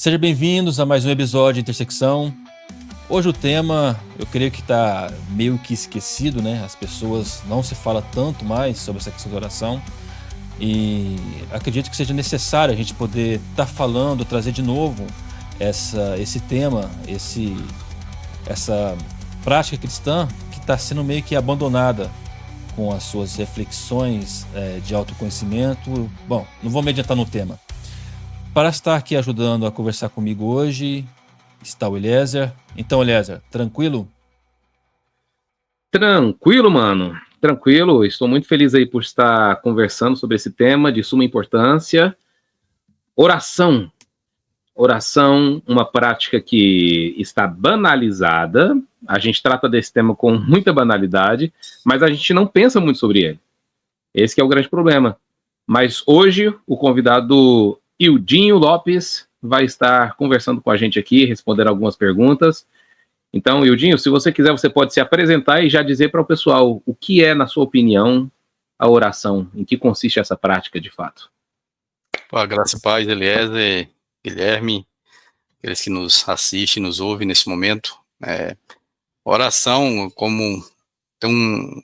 Sejam bem-vindos a mais um episódio de Intersecção. Hoje o tema, eu creio que está meio que esquecido, né? As pessoas não se fala tanto mais sobre essa questão da oração e acredito que seja necessário a gente poder estar falando, trazer de novo esse tema, essa prática cristã que está sendo meio que abandonada com as suas reflexões de autoconhecimento. Bom, não vou me adiantar no tema. Para estar aqui ajudando a conversar comigo hoje, está o Eliezer. Então, Eliezer, tranquilo? Tranquilo, mano. Tranquilo. Estou muito feliz aí por estar conversando sobre esse tema de suma importância. Oração. Oração, uma prática que está banalizada. A gente trata desse tema com muita banalidade, mas a gente não pensa muito sobre ele. Esse que é o grande problema. Mas hoje, o convidado Ildinho Lopes vai estar conversando com a gente aqui, responder algumas perguntas. Então, Ildinho, se você quiser, você pode se apresentar e já dizer para o pessoal o que é, na sua opinião, a oração, em que consiste essa prática de fato. A graça e paz, Eliezer, Guilherme, aqueles que nos assistem, nos ouvem nesse momento. Oração, como tem uma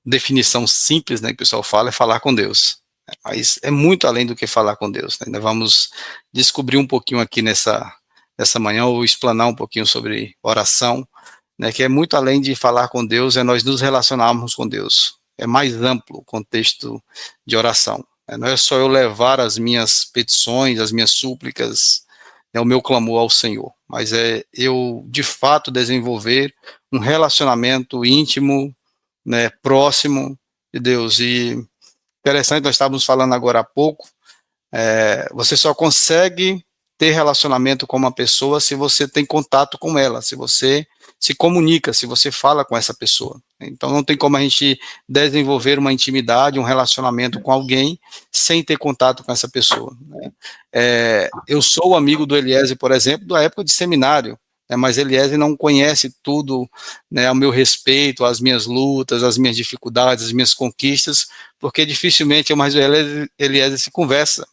definição simples, né, que o pessoal fala, é falar com Deus. Mas é muito além do que falar com Deus, né? Nós vamos descobrir um pouquinho aqui nessa manhã, ou explanar um pouquinho sobre oração, né? Que é muito além de falar com Deus, é nós nos relacionarmos com Deus. É mais amplo o contexto de oração. Não é só eu levar as minhas petições, as minhas súplicas, o meu clamor ao Senhor, mas é eu, de fato, desenvolver um relacionamento íntimo, né, próximo de Deus. E interessante, nós estávamos falando agora há pouco, você só consegue ter relacionamento com uma pessoa se você tem contato com ela, se você se comunica, se você fala com essa pessoa. Então não tem como a gente desenvolver uma intimidade, um relacionamento com alguém sem ter contato com essa pessoa, né? Eu sou amigo do Eliezer, por exemplo, da época de seminário, mas Eliezer não conhece tudo, né, ao meu respeito, as minhas lutas, as minhas dificuldades, as minhas conquistas, porque dificilmente eu mais o Eliezer se conversa.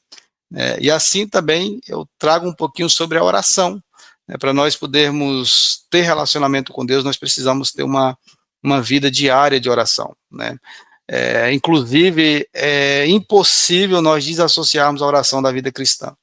E assim também eu trago um pouquinho sobre a oração. Para nós podermos ter relacionamento com Deus, nós precisamos ter uma vida diária de oração, né? Inclusive, é impossível nós desassociarmos a oração da vida cristã.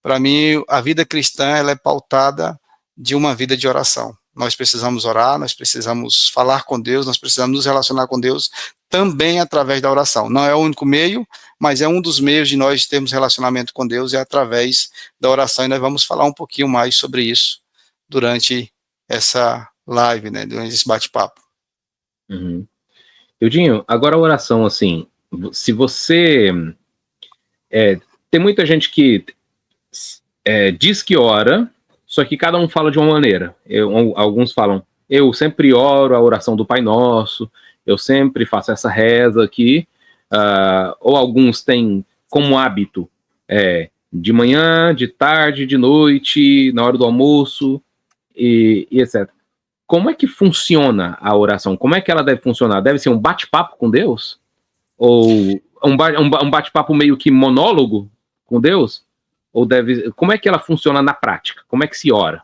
Para mim, a vida cristã ela é pautada de uma vida de oração. Nós precisamos orar, nós precisamos falar com Deus, nós precisamos nos relacionar com Deus também através da oração. Não é o único meio, mas é um dos meios de nós termos relacionamento com Deus, é através da oração, e nós vamos falar um pouquinho mais sobre isso durante essa live, né, durante esse bate-papo. Uhum. Eudinho, agora a oração, assim, se você... tem muita gente que diz que ora, só que cada um fala de uma maneira. Alguns falam, eu sempre oro a oração do Pai Nosso, eu sempre faço essa reza aqui, ou alguns têm como hábito, de manhã, de tarde, de noite, na hora do almoço, e etc. Como é que funciona a oração? Como é que ela deve funcionar? Deve ser um bate-papo com Deus? Ou um bate-papo meio que monólogo com Deus? Ou como é que ela funciona na prática? Como é que se ora?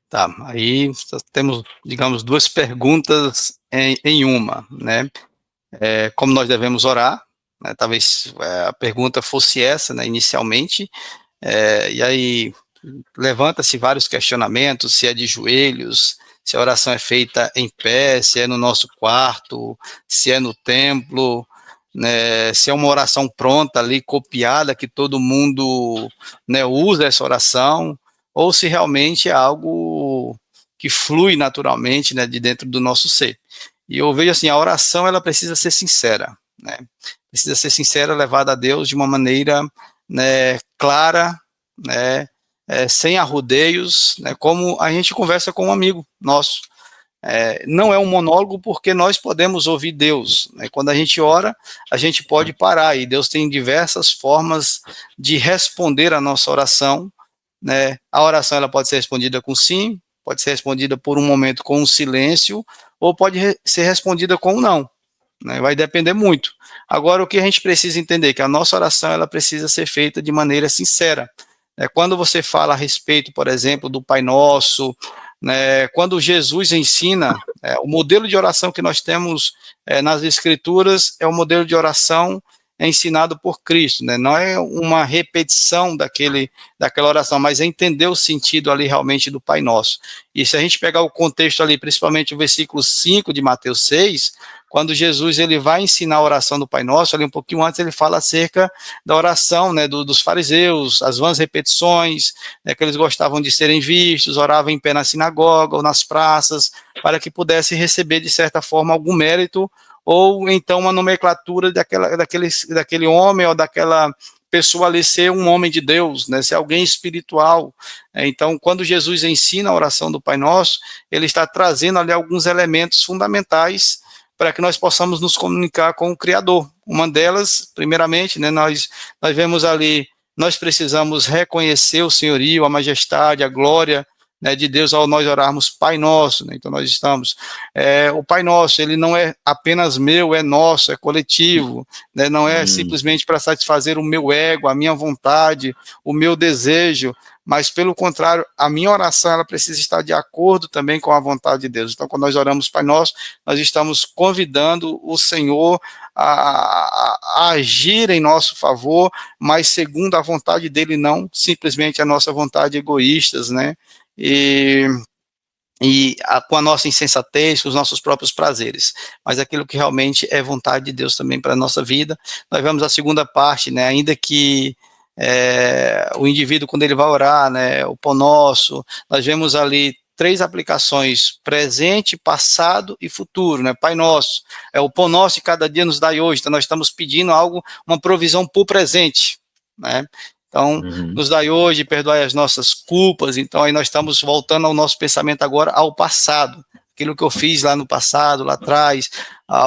Tá, aí temos, digamos, duas perguntas em uma, né? Como nós devemos orar, né? Talvez a pergunta fosse essa, né, inicialmente, e aí levanta-se vários questionamentos, se é de joelhos, se a oração é feita em pé, se é no nosso quarto, se é no templo, né, se é uma oração pronta ali, copiada, que todo mundo, né, usa essa oração, ou se realmente é algo que flui naturalmente, né, de dentro do nosso ser. E eu vejo assim, a oração ela precisa ser sincera, né, precisa ser sincera, levada a Deus de uma maneira, né, clara, né, sem arrodeios, né, como a gente conversa com um amigo nosso. Não é um monólogo porque nós podemos ouvir Deus, né? Quando a gente ora, a gente pode parar, e Deus tem diversas formas de responder a nossa oração, né? A oração ela pode ser respondida com sim, pode ser respondida por um momento com um silêncio, ou pode ser respondida com um não, né? Vai depender muito. Agora, o que a gente precisa entender é que a nossa oração ela precisa ser feita de maneira sincera, Quando você fala a respeito, por exemplo, do Pai Nosso, né, quando Jesus ensina, o modelo de oração que nós temos nas Escrituras é o modelo de oração ensinado por Cristo, né? Não é uma repetição daquela oração, mas é entender o sentido ali realmente do Pai Nosso. E se a gente pegar o contexto ali, principalmente o versículo 5 de Mateus 6, quando Jesus ele vai ensinar a oração do Pai Nosso, ali um pouquinho antes ele fala acerca da oração, né, dos fariseus, as vãs repetições, né, que eles gostavam de serem vistos, oravam em pé na sinagoga ou nas praças, para que pudesse receber de certa forma algum mérito, ou então uma nomenclatura daquele homem ou daquela pessoa ali ser um homem de Deus, né, ser alguém espiritual. Então, quando Jesus ensina a oração do Pai Nosso, ele está trazendo ali alguns elementos fundamentais para que nós possamos nos comunicar com o Criador. Uma delas, primeiramente, né, nós vemos ali, nós precisamos reconhecer o senhorio, a majestade, a glória, né, de Deus ao nós orarmos Pai Nosso, né? Então nós estamos, o Pai Nosso, ele não é apenas meu, é nosso, é coletivo, né? Não é simplesmente para satisfazer o meu ego, a minha vontade, o meu desejo, mas pelo contrário, a minha oração ela precisa estar de acordo também com a vontade de Deus. Então quando nós oramos Pai Nosso, nós estamos convidando o Senhor a agir em nosso favor, mas segundo a vontade dele, não simplesmente a nossa vontade egoístas, né? Com a nossa insensatez, com os nossos próprios prazeres, mas aquilo que realmente é vontade de Deus também para a nossa vida. Nós vemos a segunda parte, né, ainda que o indivíduo, quando ele vai orar, né, o Pão Nosso, nós vemos ali 3 aplicações, presente, passado e futuro, né, Pai Nosso, o Pão Nosso de cada dia nos dai hoje, então nós estamos pedindo algo, uma provisão por presente, né. Então, nos dai hoje, perdoai as nossas culpas. Então, aí nós estamos voltando ao nosso pensamento agora ao passado. Aquilo que eu fiz lá no passado, lá atrás,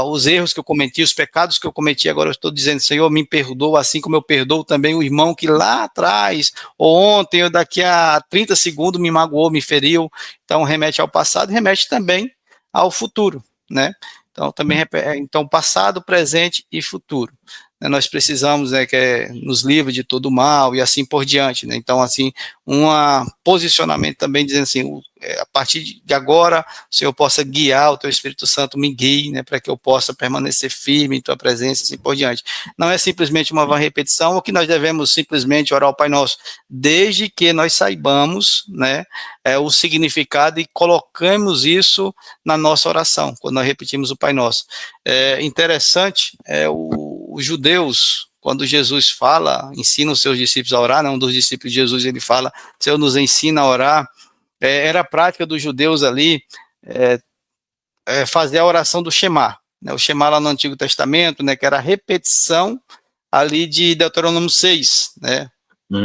os erros que eu cometi, os pecados que eu cometi, agora eu estou dizendo, Senhor, me perdoa, assim como eu perdoo também o irmão que lá atrás, ou ontem, ou daqui a 30 segundos me magoou, me feriu. Então, remete ao passado, remete também ao futuro, né? Então, também, então, passado, presente e futuro. Nós precisamos, né, que nos livre de todo mal e assim por diante, né? Então, assim, um posicionamento também dizendo assim, a partir de agora, o Senhor possa guiar, o Teu Espírito Santo me guie, né, para que eu possa permanecer firme em Tua presença, assim por diante. Não é simplesmente uma vã repetição, ou que nós devemos simplesmente orar ao Pai Nosso, desde que nós saibamos, né, o significado e colocamos isso na nossa oração, quando nós repetimos o Pai Nosso. Interessante, os judeus, quando Jesus fala, ensina os seus discípulos a orar, né, um dos discípulos de Jesus, ele fala, o Senhor nos ensina a orar, era a prática dos judeus ali, fazer a oração do Shema, né, o Shema lá no Antigo Testamento, né, que era a repetição ali de Deuteronômio 6, né,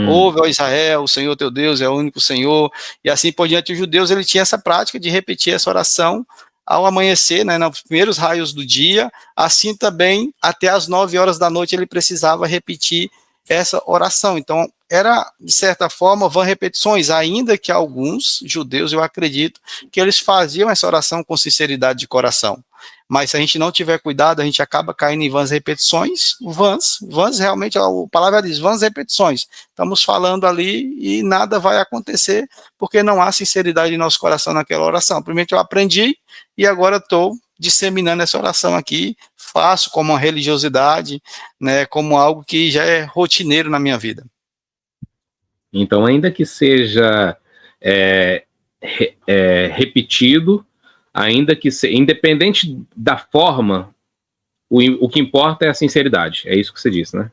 ouve, ó Israel, o Senhor teu Deus é o único Senhor, e assim por diante. Os judeus, ele tinha essa prática de repetir essa oração ao amanhecer, né, nos primeiros raios do dia, assim também até as 9 horas da noite ele precisava repetir essa oração. Então era, de certa forma, vã repetições, ainda que alguns judeus, eu acredito, que eles faziam essa oração com sinceridade de coração. Mas se a gente não tiver cuidado, a gente acaba caindo em vãs repetições, vãs realmente, a palavra diz, vãs repetições. Estamos falando ali e nada vai acontecer, porque não há sinceridade em nosso coração naquela oração. Primeiro eu aprendi e agora estou disseminando essa oração aqui, faço como uma religiosidade, né, como algo que já é rotineiro na minha vida. Então, ainda que seja repetido, ainda que independente da forma, o que importa é a sinceridade. É isso que você disse, né?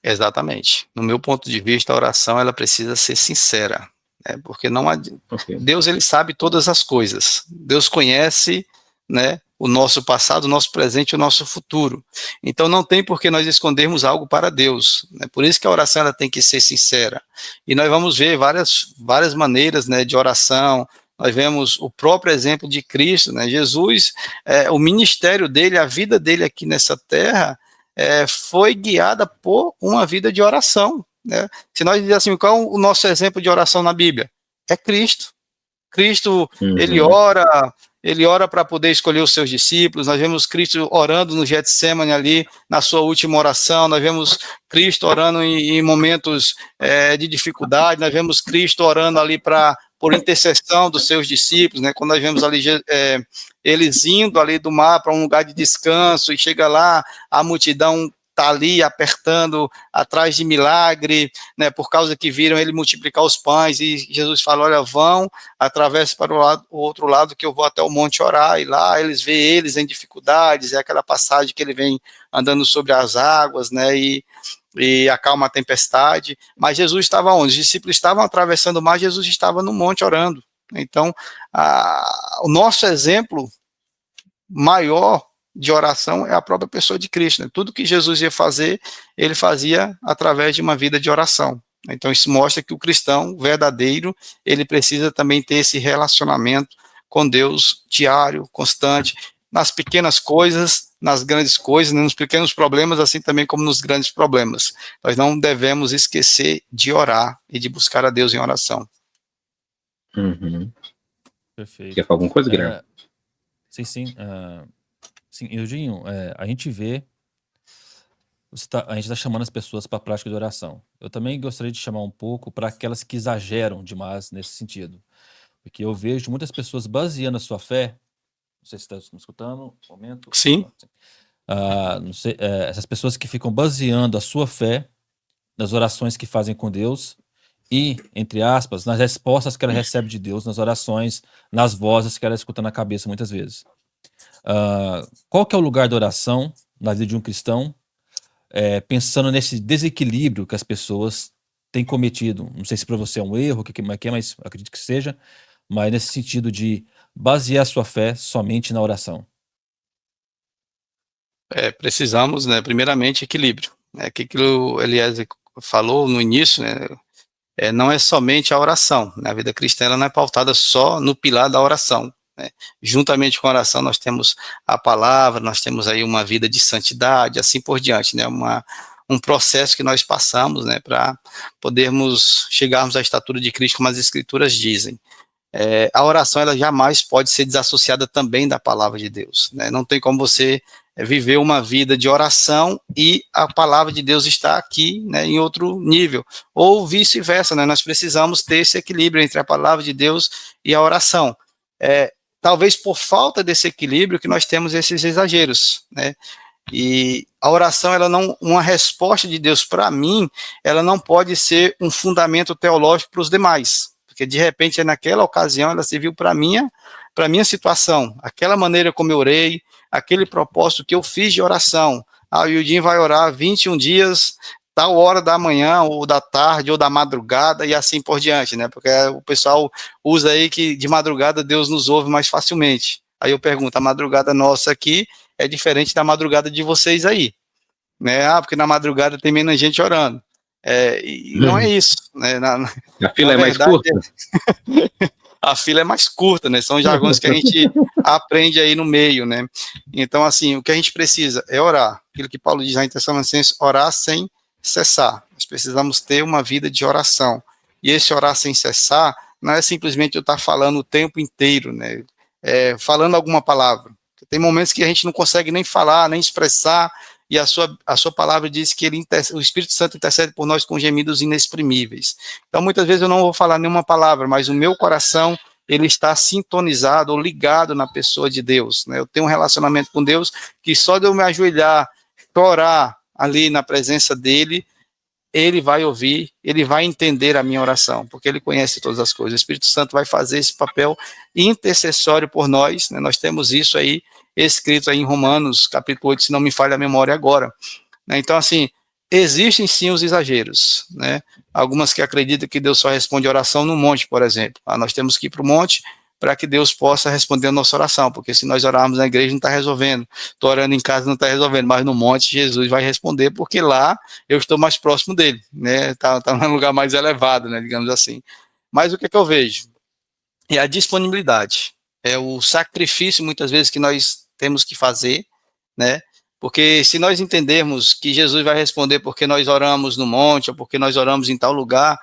Exatamente. No meu ponto de vista, a oração ela precisa ser sincera, né? Porque não há... Okay. Deus, ele sabe todas as coisas. Deus conhece, né, o nosso passado, o nosso presente e o nosso futuro. Então não tem por que nós escondermos algo para Deus, né? Por isso que a oração ela tem que ser sincera. E nós vamos ver várias maneiras, né, de oração. Nós vemos o próprio exemplo de Cristo, né? Jesus, o ministério dele, a vida dele aqui nessa terra, foi guiada por uma vida de oração, né? Se nós dizemos assim, qual é o nosso exemplo de oração na Bíblia? É Cristo. Cristo, ele ora, ele ora para poder escolher os seus discípulos, nós vemos Cristo orando no Getsemane ali, na sua última oração, nós vemos Cristo orando em momentos de dificuldade, nós vemos Cristo orando ali por intercessão dos seus discípulos, né? Quando nós vemos ali eles indo ali do mar para um lugar de descanso, e chega lá, a multidão está ali apertando atrás de milagre, né, por causa que viram ele multiplicar os pães, e Jesus fala, olha, vão, atravesse para o outro lado, que eu vou até o monte orar, e lá eles veem eles em dificuldades, é aquela passagem que ele vem andando sobre as águas, né, e acalma a tempestade, mas Jesus estava onde? Os discípulos estavam atravessando o mar, Jesus estava no monte orando. Então, o nosso exemplo maior de oração é a própria pessoa de Cristo, né? Tudo que Jesus ia fazer, ele fazia através de uma vida de oração. Então isso mostra que o cristão verdadeiro, ele precisa também ter esse relacionamento com Deus diário, constante, nas pequenas coisas, nas grandes coisas, né? Nos pequenos problemas, assim também como nos grandes problemas. Nós não devemos esquecer de orar e de buscar a Deus em oração. Uhum. Perfeito. Quer falar alguma coisa, Guilherme? Sim, sim. Sim, Eudinho, a gente vê, a gente está chamando as pessoas para a prática de oração. Eu também gostaria de chamar um pouco para aquelas que exageram demais nesse sentido. Porque eu vejo muitas pessoas baseando a sua fé, não sei se está me escutando, um momento. Sim. Não sei, essas pessoas que ficam baseando a sua fé nas orações que fazem com Deus e, entre aspas, nas respostas que ela recebe de Deus, nas orações, nas vozes que ela escuta na cabeça muitas vezes. Qual que é o lugar da oração na vida de um cristão, pensando nesse desequilíbrio que as pessoas têm cometido? Não sei se para você é um erro, o que é, mas acredito que seja, mas nesse sentido de basear a sua fé somente na oração. Precisamos, né, primeiramente, equilíbrio. Né, que aquilo Eliezer falou no início, né, não é somente a oração. Né, a vida cristã ela não é pautada só no pilar da oração. Né, juntamente com a oração nós temos a palavra, nós temos aí uma vida de santidade, assim por diante, né, um processo que nós passamos, né, para podermos chegarmos à estatura de Cristo, como as Escrituras dizem. A oração ela jamais pode ser desassociada também da palavra de Deus. Né, não tem como você viver uma vida de oração e a palavra de Deus está aqui, né, em outro nível, ou vice-versa, né, nós precisamos ter esse equilíbrio entre a palavra de Deus e a oração. Talvez por falta desse equilíbrio que nós temos esses exageros, né, e a oração, ela não, uma resposta de Deus para mim, ela não pode ser um fundamento teológico para os demais, porque de repente naquela ocasião ela serviu para minha situação, aquela maneira como eu orei, aquele propósito que eu fiz de oração. O Yudin vai orar 21 dias, tal hora da manhã, ou da tarde, ou da madrugada, e assim por diante, né? Porque o pessoal usa aí que de madrugada Deus nos ouve mais facilmente. Aí eu pergunto, a madrugada nossa aqui é diferente da madrugada de vocês aí, né? Porque na madrugada tem menos gente orando. E não é isso, né? A fila é mais curta? A fila é mais curta, né? São jargões que a gente aprende aí no meio, né? Então, assim, o que a gente precisa é orar. Aquilo que Paulo diz lá em Tessalonicenses, orar sem cessar. Nós precisamos ter uma vida de oração. E esse orar sem cessar não é simplesmente eu estar falando o tempo inteiro, né? Falando alguma palavra. Tem momentos que a gente não consegue nem falar, nem expressar, e a sua palavra diz que o Espírito Santo intercede por nós com gemidos inexprimíveis. Então, muitas vezes eu não vou falar nenhuma palavra, mas o meu coração, ele está sintonizado ou ligado na pessoa de Deus. Né? Eu tenho um relacionamento com Deus que só de eu me ajoelhar, chorar ali na presença dele, ele vai ouvir, ele vai entender a minha oração, porque ele conhece todas as coisas. O Espírito Santo vai fazer esse papel intercessório por nós, né? Nós temos isso aí escrito aí em Romanos, capítulo 8, se não me falha a memória agora. Né? Então, assim, existem sim os exageros, né? Algumas que acreditam que Deus só responde oração no monte, por exemplo. Nós temos que ir para o monte para que Deus possa responder a nossa oração, porque se nós orarmos na igreja não está resolvendo, estou orando em casa não está resolvendo, mas no monte Jesus vai responder, porque lá eu estou mais próximo dele, né? Tá num lugar mais elevado, né? Digamos assim. Mas o que eu vejo? É a disponibilidade, é o sacrifício muitas vezes que nós temos que fazer, né? Porque se nós entendermos que Jesus vai responder porque nós oramos no monte, ou porque nós oramos em tal lugar,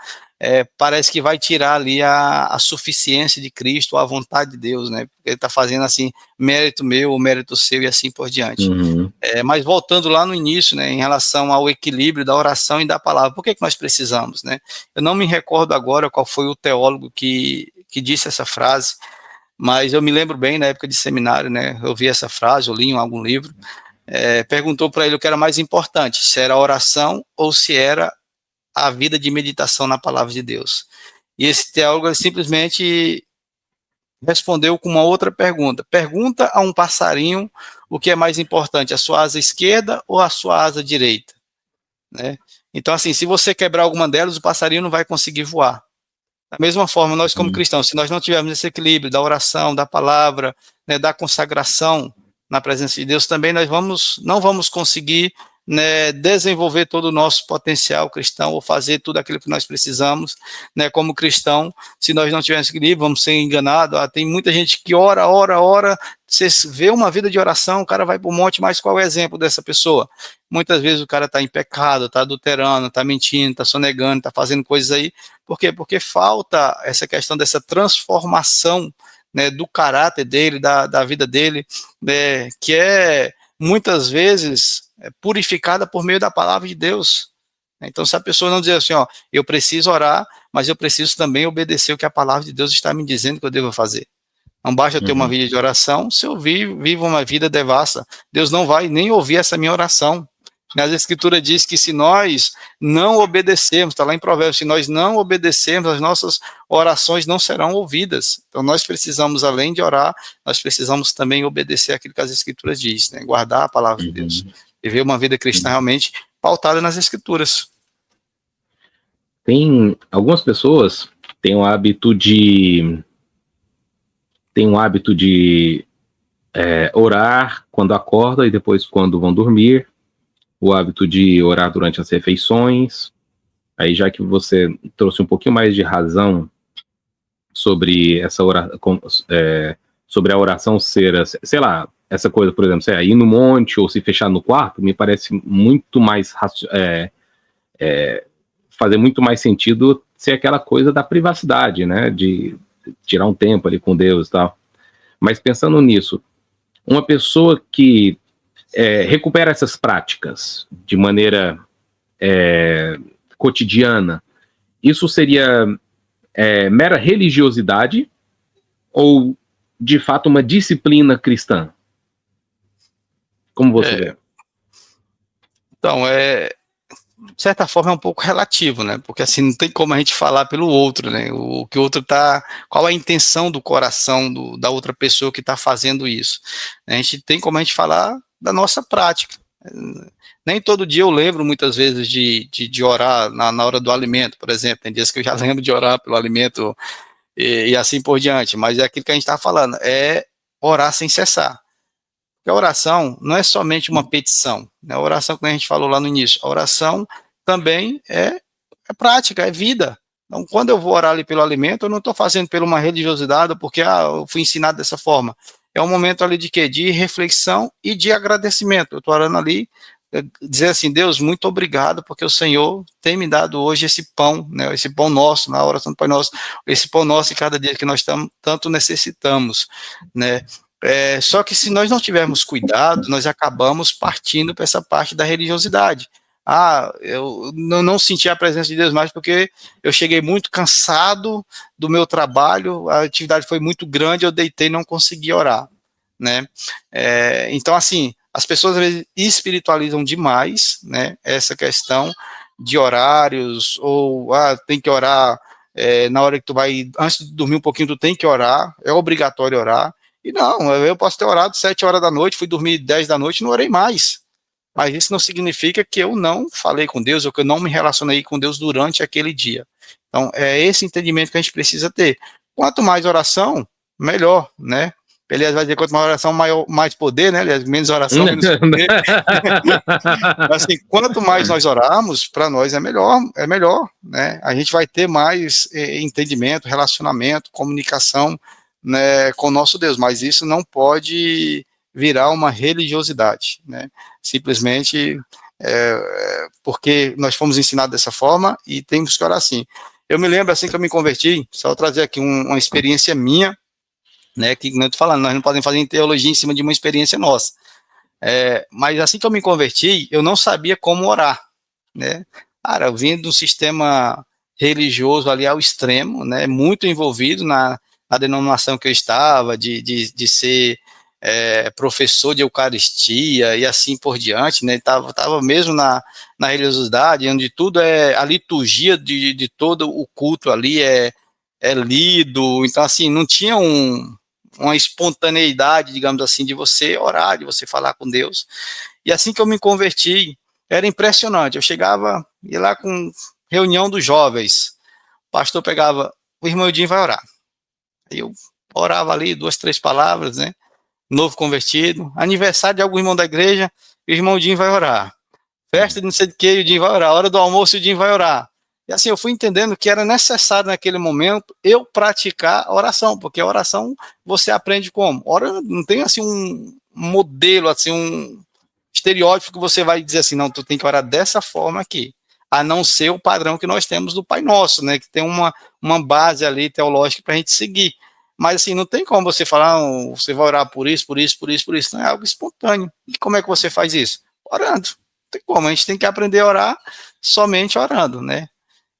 parece que vai tirar ali a suficiência de Cristo, a vontade de Deus, né? Porque ele está fazendo assim, mérito meu, mérito seu e assim por diante. Uhum. Mas voltando lá no início, né, em relação ao equilíbrio da oração e da palavra, por que nós precisamos, né? Eu não me recordo agora qual foi o teólogo que disse essa frase, mas eu me lembro bem na época de seminário, né? Eu vi essa frase, eu li em algum livro. Perguntou para ele o que era mais importante, se era a oração ou se era a vida de meditação na palavra de Deus. E esse teólogo simplesmente respondeu com uma outra pergunta. Pergunta a um passarinho o que é mais importante, a sua asa esquerda ou a sua asa direita, né? Então, assim, se você quebrar alguma delas, o passarinho não vai conseguir voar. Da mesma forma, nós como cristãos, se nós não tivermos esse equilíbrio da oração, da palavra, né, da consagração na presença de Deus, também nós não vamos conseguir, né, desenvolver todo o nosso potencial cristão ou fazer tudo aquilo que nós precisamos, né, como cristão. Se nós não tivermos equilíbrio, vamos ser enganados. Tem muita gente que ora, você vê uma vida de oração, o cara vai para o monte, mas qual é o exemplo dessa pessoa? Muitas vezes o cara está em pecado, está adulterando, está mentindo, está sonegando, está fazendo coisas aí. Por quê? Porque falta essa questão dessa transformação, né, do caráter dele, da vida dele, né, que é muitas vezes purificada por meio da palavra de Deus. Então, se a pessoa não dizer assim, ó, eu preciso orar, mas eu preciso também obedecer o que a palavra de Deus está me dizendo que eu devo fazer. Não basta ter uma vida de oração, se eu vivo uma vida devassa, Deus não vai nem ouvir essa minha oração. As Escrituras diz que se nós não obedecermos, está lá em Provérbios, se nós não obedecermos, as nossas orações não serão ouvidas. Então nós precisamos, além de orar, nós precisamos também obedecer aquilo que as Escrituras diz, né? Guardar a palavra de Deus. Viver uma vida cristã realmente pautada nas Escrituras. Tem algumas pessoas têm o hábito de orar quando acorda e depois quando vão dormir, o hábito de orar durante as refeições. Aí, já que você trouxe um pouquinho mais de razão sobre essa sobre a oração ser, sei lá, essa coisa, por exemplo, ir no monte ou se fechar no quarto, me parece muito mais fazer muito mais sentido ser aquela coisa da privacidade, né, de tirar um tempo ali com Deus e tal. Mas pensando nisso, uma pessoa que recupera essas práticas de maneira cotidiana, isso seria mera religiosidade ou, de fato, uma disciplina cristã? Como você vê? Então, de certa forma é um pouco relativo, né? Porque assim, não tem como a gente falar pelo outro, né? O que o outro qual a intenção do coração da outra pessoa que está fazendo isso. A gente tem como a gente falar da nossa prática. Nem todo dia eu lembro muitas vezes de orar na hora do alimento, por exemplo. Tem dias que eu já lembro de orar pelo alimento e assim por diante, mas é aquilo que a gente está falando, é orar sem cessar. Porque a oração não é somente uma petição, né? A oração, como a gente falou lá no início, a oração também é prática, é vida. Então, quando eu vou orar ali pelo alimento, eu não estou fazendo por uma religiosidade, porque eu fui ensinado dessa forma. É um momento ali de quê? De reflexão e de agradecimento. Eu estou orando ali, dizer assim, Deus, muito obrigado, porque o Senhor tem me dado hoje esse pão, né? Esse pão nosso, na oração do Pai Nosso, esse pão nosso em cada dia que nós tanto necessitamos, né? Só que se nós não tivermos cuidado, nós acabamos partindo para essa parte da religiosidade. Eu não senti a presença de Deus mais porque eu cheguei muito cansado do meu trabalho, a atividade foi muito grande, eu deitei e não consegui orar, né? Então, assim, as pessoas às vezes espiritualizam demais, né, essa questão de horários, ou tem que orar na hora que tu vai, antes de dormir um pouquinho, tu tem que orar, é obrigatório orar. E não, eu posso ter orado 7 horas da noite, fui dormir 10 da noite e não orei mais. Mas isso não significa que eu não falei com Deus ou que eu não me relacionei com Deus durante aquele dia. Então, é esse entendimento que a gente precisa ter. Quanto mais oração, melhor, né? Elias vai dizer, quanto mais oração, mais poder, né? Elias, menos oração, menos poder. Assim, quanto mais nós orarmos, para nós é melhor, né? A gente vai ter mais entendimento, relacionamento, comunicação, né, com o nosso Deus, mas isso não pode virar uma religiosidade, né? Simplesmente porque nós fomos ensinados dessa forma e temos que orar assim. Eu me lembro assim que eu me converti, só trazer aqui uma experiência minha, né, que não estou falando, nós não podemos fazer teologia em cima de uma experiência nossa. Mas assim que eu me converti, eu não sabia como orar, né? Cara, eu vim de um sistema religioso ali ao extremo, né? Muito envolvido na denominação que eu estava, de ser professor de Eucaristia e assim por diante, né? Tava mesmo na religiosidade, onde tudo a liturgia de todo o culto ali é lido, então assim, não tinha uma espontaneidade, digamos assim, de você orar, de você falar com Deus. E assim que eu me converti, era impressionante. Eu chegava, ia lá com reunião dos jovens, o pastor pegava, o irmão Edinho vai orar. Aí eu orava ali 2, 3 palavras, né? Novo convertido, aniversário de algum irmão da igreja, o irmão Edinho vai orar. Festa de não sei de que, o Edinho vai orar. Hora do almoço, o Edinho vai orar. E assim, eu fui entendendo que era necessário naquele momento eu praticar a oração, porque a oração você aprende como? Ora, não tem assim um modelo, assim, um estereótipo que você vai dizer assim, não, tu tem que orar dessa forma aqui, a não ser o padrão que nós temos do Pai Nosso, né, que tem uma base ali teológica para a gente seguir. Mas assim, não tem como você falar, você vai orar por isso, por isso, por isso, por isso, não é algo espontâneo. E como é que você faz isso? Orando. Não tem como, a gente tem que aprender a orar somente orando, né?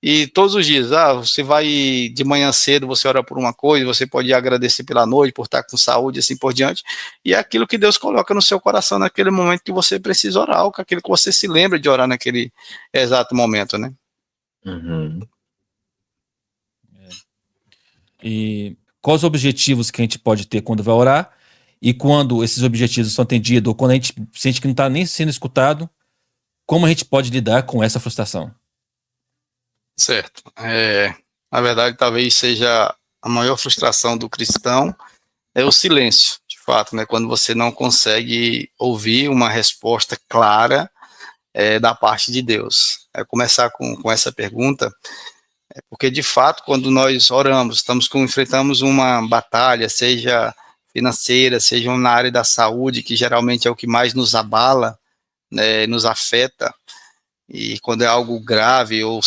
E todos os dias, você vai de manhã cedo, você ora por uma coisa, você pode agradecer pela noite, por estar com saúde, assim por diante, e é aquilo que Deus coloca no seu coração naquele momento que você precisa orar, ou aquilo que você se lembra de orar naquele exato momento, né? Uhum. E quais os objetivos que a gente pode ter quando vai orar, e quando esses objetivos são atendidos, ou quando a gente sente que não está nem sendo escutado, como a gente pode lidar com essa frustração? Certo. Na verdade, talvez seja a maior frustração do cristão é o silêncio, de fato, né? Quando você não consegue ouvir uma resposta clara da parte de Deus. Começar com essa pergunta, porque de fato, quando nós oramos, enfrentamos uma batalha, seja financeira, seja na área da saúde, que geralmente é o que mais nos abala, né, nos afeta. E quando é algo grave, ou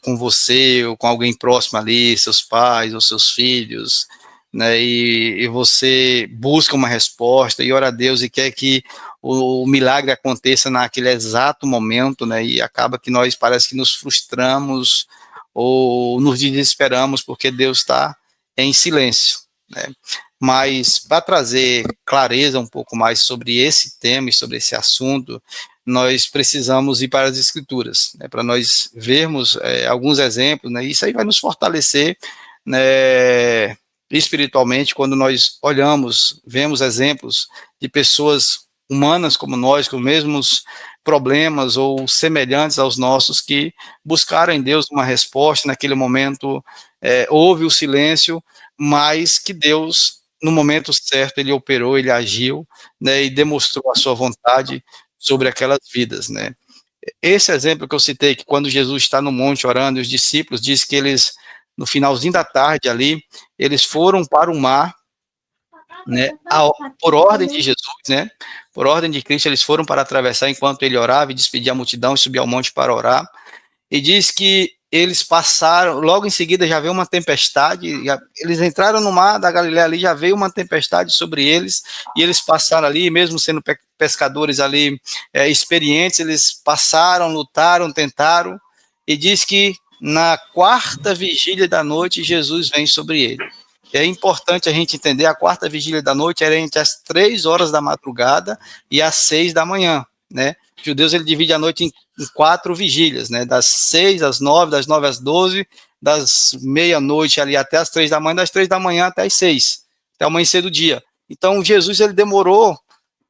com você, ou com alguém próximo ali, seus pais, ou seus filhos, né, e você busca uma resposta, e ora a Deus, e quer que o milagre aconteça naquele exato momento, né, e acaba que nós parece que nos frustramos, ou nos desesperamos, porque Deus está em silêncio, né. Mas para trazer clareza um pouco mais sobre esse tema e sobre esse assunto, nós precisamos ir para as Escrituras, né, para nós vermos alguns exemplos, né, isso aí vai nos fortalecer, né, espiritualmente, quando nós olhamos, vemos exemplos de pessoas humanas como nós, com os mesmos problemas ou semelhantes aos nossos, que buscaram em Deus uma resposta, naquele momento houve o silêncio, mas que Deus, no momento certo, ele operou, ele agiu, né, e demonstrou a sua vontade sobre aquelas vidas, né. Esse exemplo que eu citei, que quando Jesus está no monte orando, os discípulos, diz que eles, no finalzinho da tarde ali, eles foram para o mar, né, por ordem de Jesus, né, por ordem de Cristo, eles foram para atravessar enquanto ele orava e despedia a multidão e subia ao monte para orar, e diz que eles passaram, logo em seguida já veio uma tempestade, eles entraram no mar da Galileia ali, já veio uma tempestade sobre eles, e eles passaram ali, mesmo sendo pescadores ali experientes, eles passaram, lutaram, tentaram, e diz que na 4ª vigília da noite, Jesus vem sobre ele. É importante a gente entender, a 4ª vigília da noite era entre as 3 horas da madrugada e as 6 da manhã, né? Os judeus, ele divide a noite em 4 vigílias, né? Das 6 às 9, das 9 às 12, das meia-noite ali até as 3 da manhã, das 3 da manhã até as 6, até o amanhecer do dia. Então, Jesus, ele demorou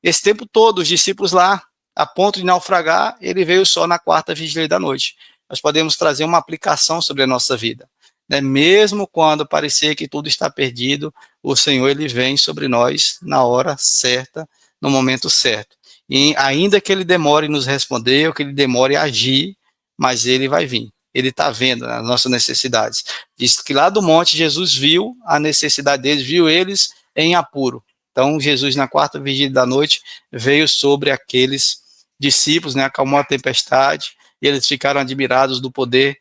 esse tempo todo, os discípulos lá, a ponto de naufragar, ele veio só na 4ª vigília da noite. Nós podemos trazer uma aplicação sobre a nossa vida, né? Mesmo quando parecer que tudo está perdido, o Senhor, ele vem sobre nós na hora certa, no momento certo. E ainda que ele demore em nos responder, ou que ele demore a agir, mas ele vai vir. Ele está vendo as nossas necessidades. Diz que lá do monte, Jesus viu a necessidade deles, viu eles em apuro. Então, Jesus, na 4ª vigília da noite, veio sobre aqueles discípulos, né, acalmou a tempestade, e eles ficaram admirados do poder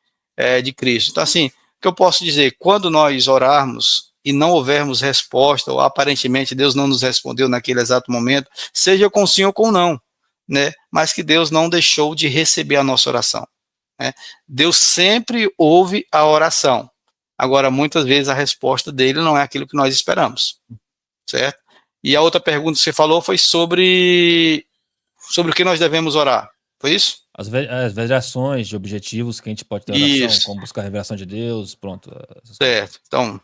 de Cristo. Então, assim, que eu posso dizer? Quando nós orarmos e não houvermos resposta, ou aparentemente Deus não nos respondeu naquele exato momento, seja com sim ou com não, né? Mas que Deus não deixou de receber a nossa oração, né? Deus sempre ouve a oração. Agora, muitas vezes a resposta dele não é aquilo que nós esperamos, certo? E a outra pergunta que você falou foi sobre o que nós devemos orar, foi isso? As variações de objetivos que a gente pode ter na oração, Isso, como buscar a revelação de Deus, pronto. Essas coisas. certo. Então,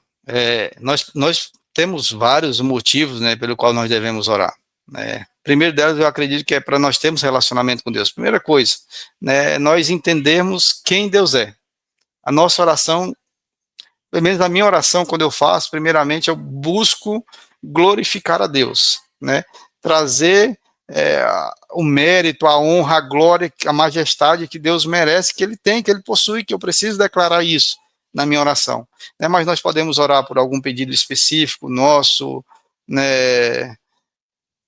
nós temos vários motivos, né, pelo qual nós devemos orar, né? Primeiro delas, eu acredito que é para nós termos relacionamento com Deus. Primeira coisa, né, nós entendermos quem Deus é. A nossa oração, pelo menos a minha oração, quando eu faço, primeiramente eu busco glorificar a Deus, né? Trazer o mérito, a honra, a glória, a majestade que Deus merece, que Ele tem, que Ele possui, que eu preciso declarar isso na minha oração, né? Mas nós podemos orar por algum pedido específico nosso, né?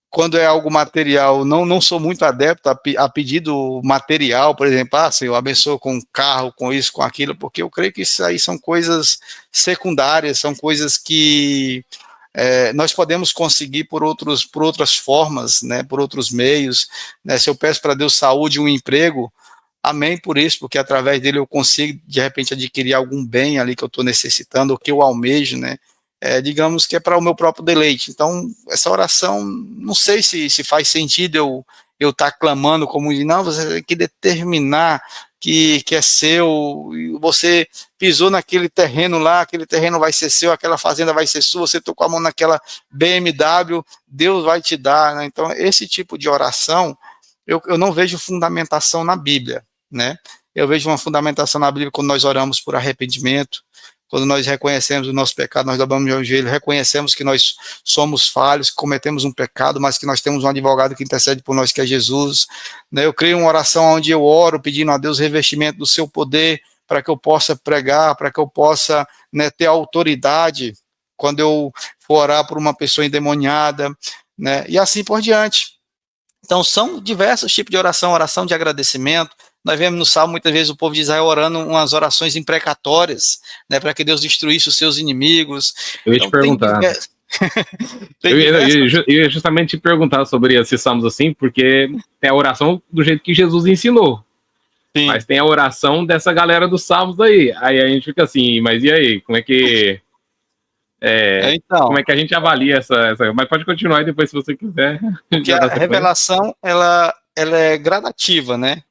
Quando é algo material, não sou muito adepto a pedido material, por exemplo, Senhor, abençoa com um carro, com isso, com aquilo, porque eu creio que isso aí são coisas secundárias, são coisas que nós podemos conseguir por outras formas, né, por outros meios, né? Se eu peço para Deus saúde e um emprego, amém por isso, porque através dele eu consigo, de repente, adquirir algum bem ali que eu estou necessitando, ou que eu almejo, né? Digamos que é para o meu próprio deleite. Então, essa oração, não sei se faz sentido eu estar clamando como de, não, você tem que determinar que é seu, você pisou naquele terreno lá, aquele terreno vai ser seu, aquela fazenda vai ser sua, você tocou a mão naquela BMW, Deus vai te dar, né? Então, esse tipo de oração, eu não vejo fundamentação na Bíblia, né? Eu vejo uma fundamentação na Bíblia quando nós oramos por arrependimento, quando nós reconhecemos o nosso pecado, nós dobramos o joelho, reconhecemos que nós somos falhos, que cometemos um pecado, mas que nós temos um advogado que intercede por nós, que é Jesus, né? Eu creio em uma oração onde eu oro pedindo a Deus revestimento do seu poder, para que eu possa pregar, para que eu possa, né, ter autoridade quando eu for orar por uma pessoa endemoniada, né? E assim por diante. Então, são diversos tipos de oração de agradecimento. Nós vemos no Salmo, muitas vezes, o povo de Israel orando umas orações imprecatórias, né, para que Deus destruísse os seus inimigos. Eu ia te perguntar. Eu ia justamente te perguntar sobre esses salmos assim, porque tem a oração do jeito que Jesus ensinou. Sim. Mas tem a oração dessa galera dos salmos aí. Aí a gente fica assim, mas e aí? Como é que... então, como é que a gente avalia essa... Mas pode continuar aí depois, se você quiser. Porque a revelação, ela é gradativa, né?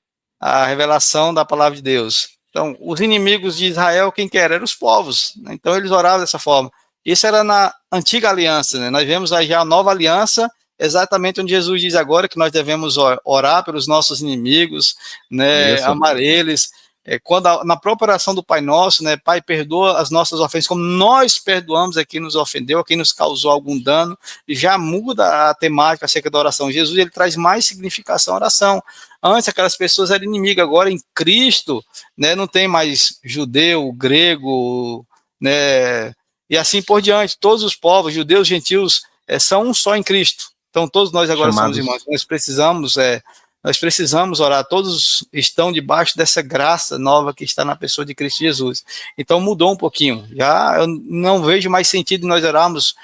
A revelação da palavra de Deus. Então, os inimigos de Israel, quem que era? Eram os povos, né? Então, eles oravam dessa forma. Isso era na antiga aliança, né? Nós vemos aí já a nova aliança, exatamente onde Jesus diz agora que nós devemos orar pelos nossos inimigos, né? Isso. Amar eles. Quando na própria oração do Pai Nosso, né? Pai, perdoa as nossas ofensas, como nós perdoamos a quem nos ofendeu, a quem nos causou algum dano, e já muda a temática acerca da oração. Jesus, ele traz mais significação à oração. Antes aquelas pessoas eram inimigas, agora em Cristo, né, não tem mais judeu, grego, né, e assim por diante. Todos os povos, judeus, gentios, são um só em Cristo. Então todos nós agora somos irmãos. Nós precisamos orar, todos estão debaixo dessa graça nova que está na pessoa de Cristo Jesus. Então mudou um pouquinho, já eu não vejo mais sentido em nós orarmos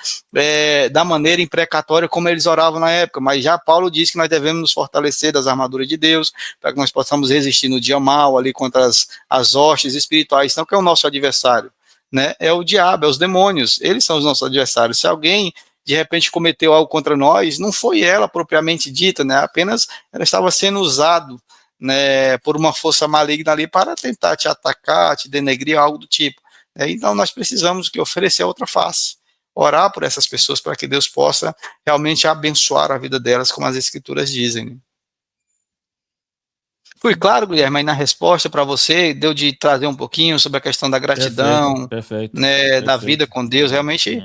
da maneira imprecatória como eles oravam na época, mas já Paulo diz que nós devemos nos fortalecer das armaduras de Deus, para que nós possamos resistir no dia mal, ali contra as hostes espirituais. Então, que é o nosso adversário, né? É o diabo, é os demônios, eles são os nossos adversários. Se alguém de repente cometeu algo contra nós, não foi ela propriamente dita, né? Apenas ela estava sendo usado, né, por uma força maligna ali para tentar te atacar, te denegrir, algo do tipo. Então nós precisamos que oferecer a outra face, orar por essas pessoas para que Deus possa realmente abençoar a vida delas, como as Escrituras dizem, né? Fui claro, Guilherme, aí na resposta para você, deu de trazer um pouquinho sobre a questão da gratidão, perfeito. Da vida com Deus. Realmente,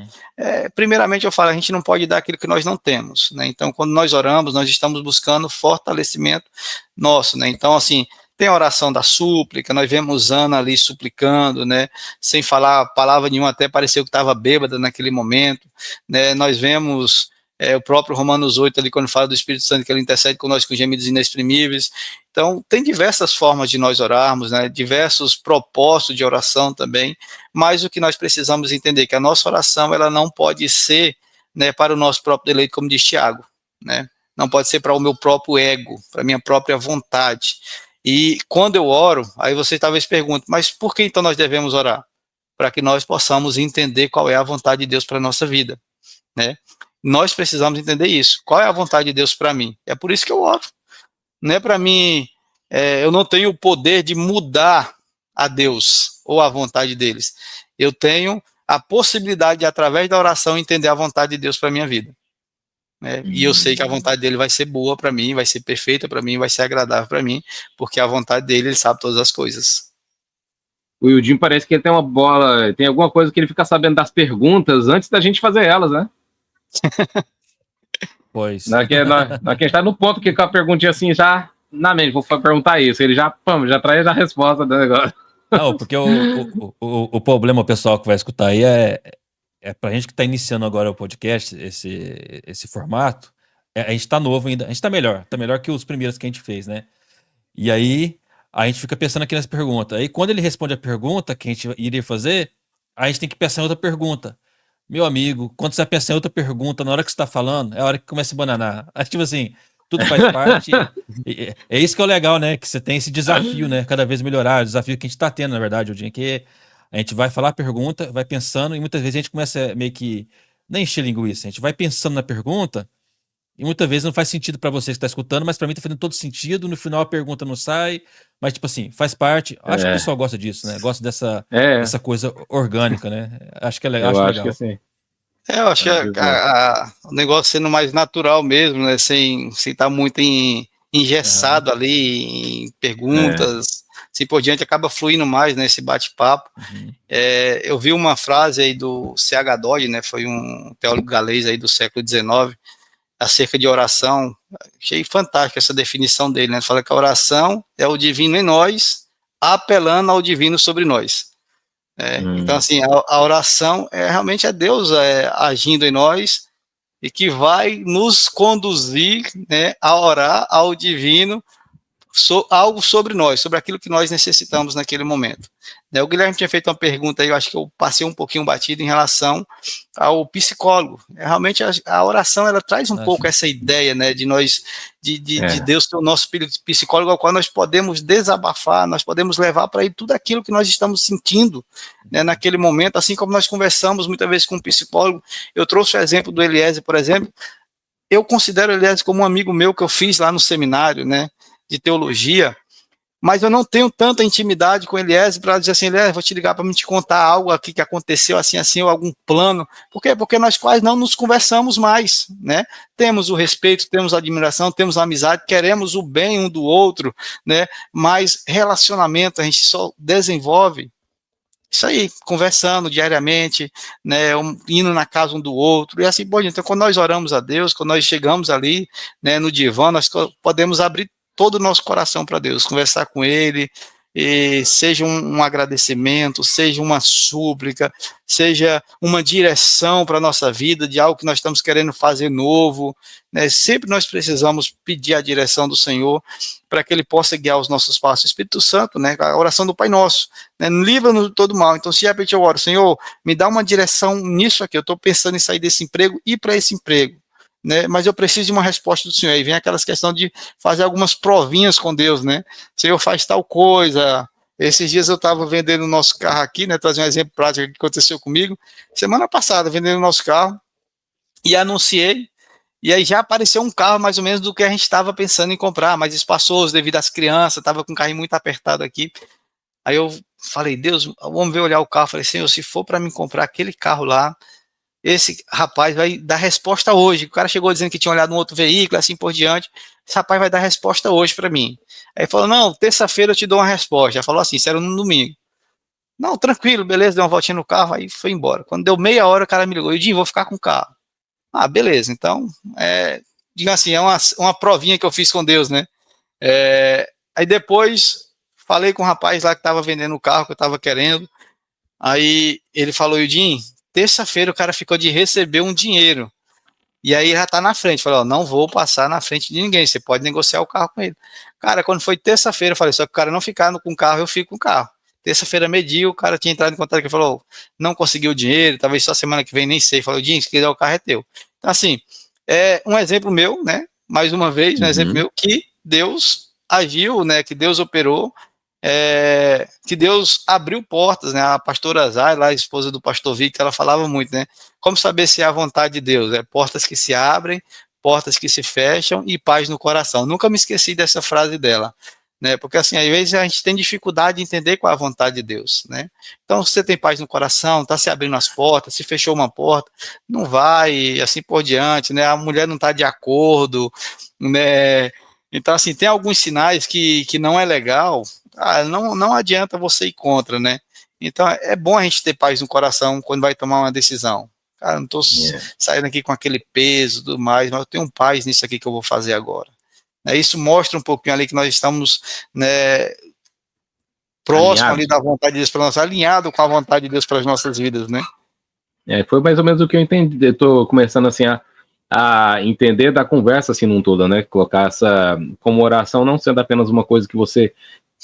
primeiramente eu falo, a gente não pode dar aquilo que nós não temos, né? Então, quando nós oramos, nós estamos buscando fortalecimento nosso, né? Então, assim, tem a oração da súplica, nós vemos Ana ali suplicando, né? Sem falar palavra nenhuma, até pareceu que estava bêbada naquele momento, né? Nós vemos o próprio Romanos 8, ali, quando fala do Espírito Santo, que ele intercede com nós com gemidos inexprimíveis. Então, tem diversas formas de nós orarmos, né, diversos propósitos de oração também, mas o que nós precisamos entender é que a nossa oração, ela não pode ser, né, para o nosso próprio deleite, como diz Tiago, né, não pode ser para o meu próprio ego, para a minha própria vontade. E quando eu oro, aí você talvez pergunte, mas por que então nós devemos orar? Para que nós possamos entender qual é a vontade de Deus para a nossa vida, né? Nós precisamos entender isso. Qual é a vontade de Deus para mim? É por isso que eu oro. Não é para mim, eu não tenho o poder de mudar a Deus ou a vontade deles. Eu tenho a possibilidade de, através da oração, entender a vontade de Deus para a minha vida. Né? E eu sei que a vontade dele vai ser boa para mim, vai ser perfeita para mim, vai ser agradável para mim, porque a vontade dele, ele sabe todas as coisas. O Wildinho parece que ele tem uma bola, tem alguma coisa que ele fica sabendo das perguntas antes da gente fazer elas, né? Pois. Na que a gente tá no ponto que com a perguntinha assim, já na mente, vou perguntar isso, ele já traz a resposta do negócio. Não, porque o problema, o pessoal que vai escutar aí é pra gente que tá iniciando agora o podcast, esse formato, a gente tá novo ainda, a gente tá melhor que os primeiros que a gente fez, né? E aí, a gente fica pensando aqui nas perguntas. Aí, quando ele responde a pergunta que a gente iria fazer, a gente tem que pensar em outra pergunta. Meu amigo, quando você pensa em outra pergunta, na hora que você tá falando, é a hora que começa a bananar. Acho tipo assim, tudo faz parte. É isso que é o legal, né? Que você tem esse desafio, né? Cada vez melhorar. O desafio que a gente tá tendo, na verdade, o dia que a gente vai falar a pergunta, vai pensando, e muitas vezes a gente começa meio que. Nem encher linguiça, a gente vai pensando na pergunta, e muitas vezes não faz sentido pra você que está escutando, mas pra mim tá fazendo todo sentido. No final a pergunta não sai, mas tipo assim, faz parte. Acho que o pessoal gosta disso, né? Gosta dessa coisa orgânica, né? Acho que é legal. Eu acho legal. que assim. Eu acho que o negócio sendo mais natural mesmo, né? Sem estar muito engessado ali em perguntas, assim por diante, acaba fluindo mais nesse bate-papo. Eu vi uma frase aí do C.H. Dodd, né? Foi um teólogo galês aí do século XIX, acerca de oração. Achei fantástica essa definição dele, né? Fala que a oração é o divino em nós, apelando ao divino sobre nós. Então, assim, a oração realmente é Deus agindo em nós e que vai nos conduzir, né, a orar ao divino algo sobre nós, sobre aquilo que nós necessitamos naquele momento. O Guilherme tinha feito uma pergunta aí, eu acho que eu passei um pouquinho batido em relação ao psicólogo. Realmente a oração, ela traz um pouco essa ideia, né, de nós, de Deus ser o nosso psicólogo, ao qual nós podemos desabafar, nós podemos levar para ele tudo aquilo que nós estamos sentindo, né, naquele momento, assim como nós conversamos muitas vezes com um psicólogo. Eu trouxe o exemplo do Eliezer, por exemplo. Eu considero o Eliezer como um amigo meu que eu fiz lá no seminário, né, de teologia, mas eu não tenho tanta intimidade com Eliezer para dizer assim, Eliezer, vou te ligar para me te contar algo aqui que aconteceu assim, ou algum plano. Por quê? Porque nós quase não nos conversamos mais, né? Temos o respeito, temos a admiração, temos a amizade, queremos o bem um do outro, né? Mas relacionamento a gente só desenvolve isso aí, conversando diariamente, né, indo na casa um do outro, e assim, bom, então quando nós oramos a Deus, quando nós chegamos ali, né, no divã, nós podemos abrir todo o nosso coração para Deus, conversar com Ele, e seja um agradecimento, seja uma súplica, seja uma direção para a nossa vida, de algo que nós estamos querendo fazer novo, né? Sempre nós precisamos pedir a direção do Senhor, para que Ele possa guiar os nossos passos. O Espírito Santo, né, a oração do Pai Nosso, né, livra-nos de todo mal. Então, se de repente eu oro, Senhor, me dá uma direção nisso aqui, eu estou pensando em sair desse emprego e ir para esse emprego, né, mas eu preciso de uma resposta do Senhor. Aí vem aquelas questões de fazer algumas provinhas com Deus, né? Senhor, faz tal coisa. Esses dias eu estava vendendo o nosso carro aqui, né? Trazer um exemplo prático que aconteceu comigo. Semana passada, vendendo o nosso carro, e anunciei, e aí já apareceu um carro mais ou menos do que a gente estava pensando em comprar, mais espaçoso devido às crianças, estava com um carrinho muito apertado aqui. Aí eu falei, Deus, vamos ver, olhar o carro. Falei, Senhor, se for para mim comprar aquele carro lá, esse rapaz vai dar resposta hoje. O cara chegou dizendo que tinha olhado um outro veículo, assim por diante. Esse rapaz vai dar resposta hoje para mim. Aí falou, não, terça-feira eu te dou uma resposta. Já falou assim, isso era no domingo. Não, tranquilo, beleza, deu uma voltinha no carro, aí foi embora. Quando deu meia hora, o cara me ligou, Edinho, vou ficar com o carro. Ah, beleza, então, diga assim, é uma provinha que eu fiz com Deus, né? Aí depois, falei com o rapaz lá que estava vendendo o carro que eu estava querendo. Aí ele falou, Edinho, terça-feira o cara ficou de receber um dinheiro. E aí já tá na frente, falou, ó, não vou passar na frente de ninguém, você pode negociar o carro com ele. Cara, quando foi terça-feira, eu falei, só que o cara não ficar com o carro, eu fico com o carro. Terça-feira, meio-dia, o cara tinha entrado em contato, que falou, não conseguiu o dinheiro, talvez só semana que vem, nem sei. Falou, Dinho, se quiser o carro é teu. Então, assim, é um exemplo meu, né, mais uma vez, um exemplo meu, que Deus agiu, né, que Deus operou, que Deus abriu portas, né, a pastora Zay, a esposa do pastor Victor, ela falava muito, né, como saber se é a vontade de Deus, portas que se abrem, portas que se fecham e paz no coração. Nunca me esqueci dessa frase dela, né, porque assim, às vezes a gente tem dificuldade de entender qual é a vontade de Deus, né, então você tem paz no coração, está se abrindo as portas, se fechou uma porta, não vai, assim por diante, né, a mulher não está de acordo, né, então assim, tem alguns sinais que não é legal, não adianta você ir contra, né? Então é bom a gente ter paz no coração quando vai tomar uma decisão. Cara, não estou saindo aqui com aquele peso e tudo mais, mas eu tenho paz nisso aqui que eu vou fazer agora. Isso mostra um pouquinho ali que nós estamos, né, próximo ali da vontade de Deus para nós, alinhado com a vontade de Deus para as nossas vidas, né? Foi mais ou menos o que eu entendi. Eu tô começando assim a entender da conversa assim num todo, né? Colocar essa como oração não sendo apenas uma coisa que você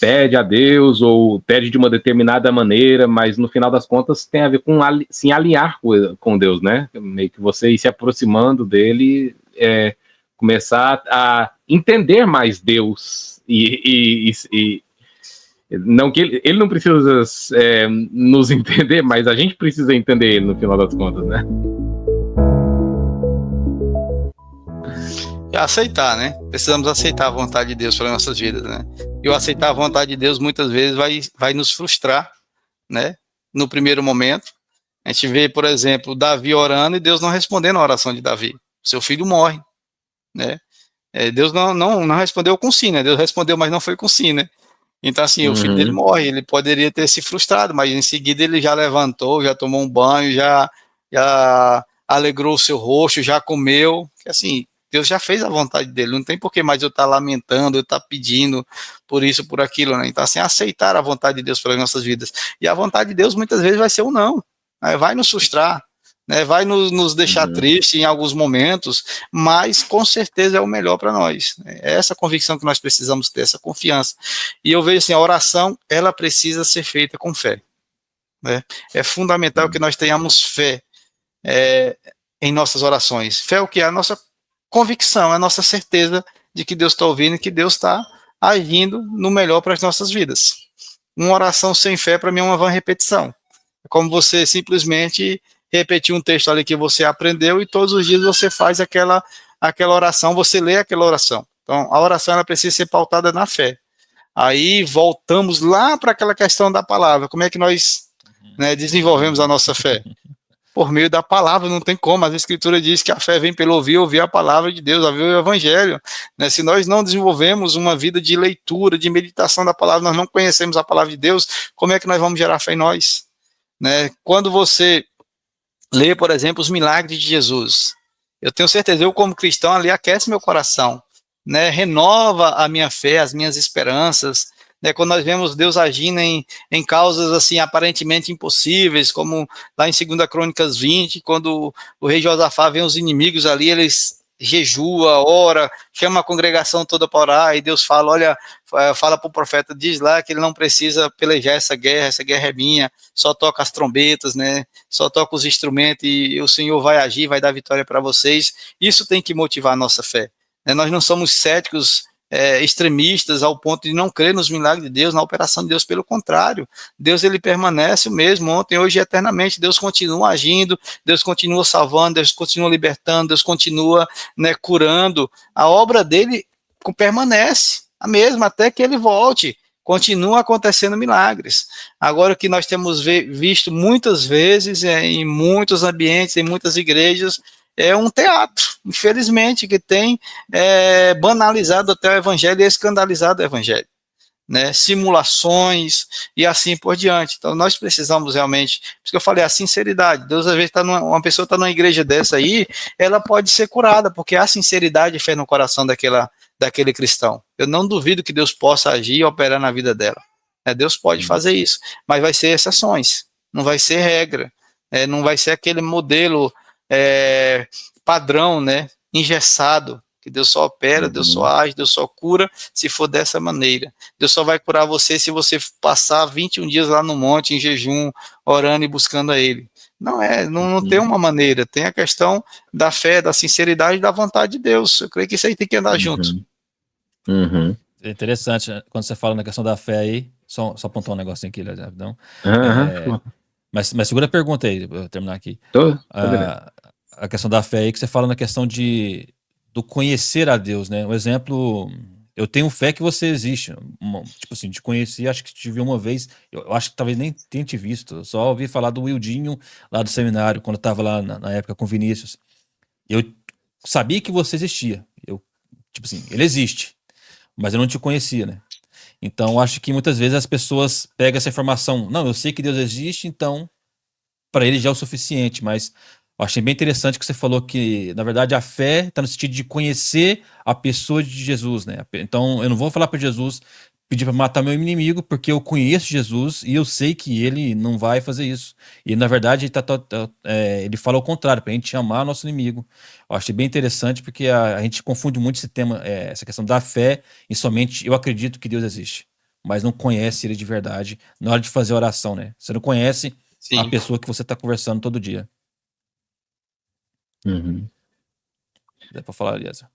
pede a Deus ou pede de uma determinada maneira, mas no final das contas tem a ver com se alinhar com Deus, né? Meio que você ir se aproximando dele, começar a entender mais Deus e não que ele não precisa nos entender, mas a gente precisa entender ele no final das contas, né? E aceitar, né? Precisamos aceitar a vontade de Deus para nossas vidas, né? E o aceitar a vontade de Deus muitas vezes vai nos frustrar, né? No primeiro momento. A gente vê, por exemplo, Davi orando e Deus não respondendo a oração de Davi. Seu filho morre, né? Deus não respondeu com sim, né? Deus respondeu, mas não foi com sim, né? Então, assim, o filho dele morre, ele poderia ter se frustrado, mas em seguida ele já levantou, já tomou um banho, já alegrou o seu rosto, já comeu, que assim, Deus já fez a vontade dele, não tem por que mais eu estar lamentando, eu estar pedindo por isso, por aquilo, né? Então, assim, aceitar a vontade de Deus pelas nossas vidas. E a vontade de Deus muitas vezes vai ser um não, né? Vai nos frustrar, né? Vai nos deixar triste em alguns momentos, mas com certeza é o melhor para nós. É essa convicção que nós precisamos ter, essa confiança. E eu vejo assim, a oração, ela precisa ser feita com fé, né? É fundamental que nós tenhamos fé em nossas orações. Fé é o que? É a nossa convicção, é a nossa certeza de que Deus está ouvindo e que Deus está agindo no melhor para as nossas vidas. Uma oração sem fé, para mim, é uma vã repetição. É como você simplesmente repetir um texto ali que você aprendeu e todos os dias você faz aquela oração, você lê aquela oração. Então, a oração ela precisa ser pautada na fé. Aí voltamos lá para aquela questão da palavra. Como é que nós, né, desenvolvemos a nossa fé? Por meio da palavra, não tem como. A Escritura diz que a fé vem pelo ouvir a palavra de Deus, ouvir o Evangelho, né? Se nós não desenvolvemos uma vida de leitura, de meditação da palavra, nós não conhecemos a palavra de Deus, como é que nós vamos gerar fé em nós? Né? Quando você lê, por exemplo, os milagres de Jesus, eu tenho certeza, eu como cristão ali aquece meu coração, né? Renova a minha fé, as minhas esperanças, né? Quando nós vemos Deus agindo em causas assim aparentemente impossíveis, como lá em 2 Crônicas 20, quando o rei Josafá vê os inimigos ali, eles jejua, ora, chama a congregação toda para orar, e Deus fala, olha, fala para o profeta, diz lá que ele não precisa pelejar essa guerra é minha, só toca as trombetas, né, só toca os instrumentos, e o Senhor vai agir, vai dar vitória para vocês. Isso tem que motivar a nossa fé, né? Nós não somos céticos, extremistas ao ponto de não crer nos milagres de Deus, na operação de Deus. Pelo contrário, Deus ele permanece o mesmo ontem, hoje e eternamente. Deus continua agindo, Deus continua salvando, Deus continua libertando, Deus continua, né, curando. A obra dele permanece a mesma até que ele volte. Continua acontecendo milagres. Agora, o que nós temos visto muitas vezes em muitos ambientes, em muitas igrejas, é um teatro, infelizmente, que tem banalizado até o evangelho e escandalizado o evangelho, né? Simulações e assim por diante. Então nós precisamos realmente, por isso que eu falei, a sinceridade. Deus às vezes uma pessoa está numa igreja dessa aí, ela pode ser curada, porque há sinceridade e fé no coração daquele cristão. Eu não duvido que Deus possa agir e operar na vida dela. Deus pode fazer isso, mas vai ser exceções, não vai ser regra, não vai ser aquele modelo padrão, né, engessado, que Deus só opera, Deus só age, Deus só cura, se for dessa maneira. Deus só vai curar você se você passar 21 dias lá no monte, em jejum, orando e buscando a Ele. Não tem uma maneira, tem a questão da fé, da sinceridade e da vontade de Deus. Eu creio que isso aí tem que andar junto. É interessante, quando você fala na questão da fé aí, só apontar um negocinho aqui, rapidão. Mas segura a pergunta aí, pra eu terminar aqui. A questão da fé aí, que você fala na questão do conhecer a Deus, né? Um exemplo, eu tenho fé que você existe. Tipo assim, te conheci, acho que te vi uma vez, eu acho que talvez nem tenha te visto, eu só ouvi falar do Wildinho lá do seminário, quando eu tava lá na época com o Vinícius. Eu sabia que você existia. Tipo assim, ele existe, mas eu não te conhecia, né? Então, acho que muitas vezes as pessoas pegam essa informação. Não, eu sei que Deus existe, então para ele já é o suficiente. Mas eu achei bem interessante que você falou que, na verdade, a fé está no sentido de conhecer a pessoa de Jesus, né? Então, eu não vou falar para Jesus pedir para matar meu inimigo, porque eu conheço Jesus e eu sei que ele não vai fazer isso. E, na verdade, ele fala o contrário, para a gente amar nosso inimigo. Eu achei bem interessante porque a gente confunde muito esse tema, essa questão da fé em somente eu acredito que Deus existe, mas não conhece ele de verdade na hora de fazer oração, né? Você não conhece a pessoa que você está conversando todo dia. Dá para falar, Eliezer?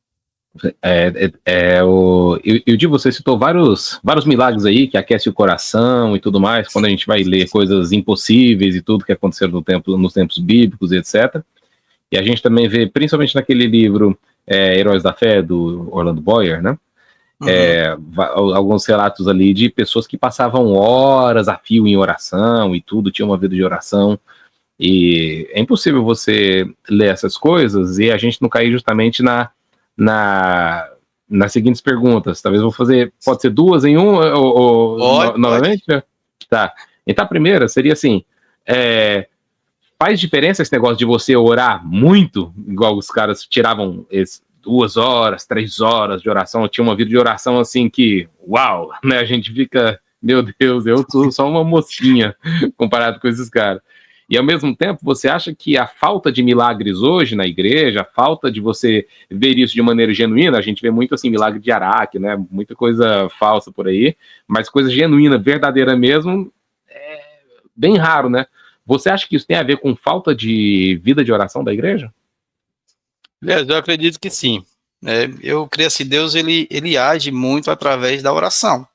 Eu digo, você citou vários milagres aí que aquecem o coração e tudo mais, quando a gente vai ler coisas impossíveis e tudo que aconteceu nos tempos bíblicos, etc. E a gente também vê, principalmente naquele livro Heróis da Fé, do Orlando Boyer, né? Alguns relatos ali de pessoas que passavam horas a fio em oração e tudo, tinha uma vida de oração. E é impossível você ler essas coisas e a gente não cair justamente nas seguintes perguntas. Talvez eu vou fazer, pode ser duas em um, novamente? Pode. Tá. Então a primeira seria assim, faz diferença esse negócio de você orar muito, igual os caras tiravam 2 horas, 3 horas de oração, eu tinha uma vida de oração assim que, uau, né, a gente fica, meu Deus, eu sou só uma mosquinha comparado com esses caras. E ao mesmo tempo, você acha que a falta de milagres hoje na igreja, a falta de você ver isso de maneira genuína, a gente vê muito assim, milagre de Araque, né? Muita coisa falsa por aí, mas coisa genuína, verdadeira mesmo, é bem raro, né? Você acha que isso tem a ver com falta de vida de oração da igreja? Eu acredito que sim. Eu creio assim, Deus ele age muito através da oração,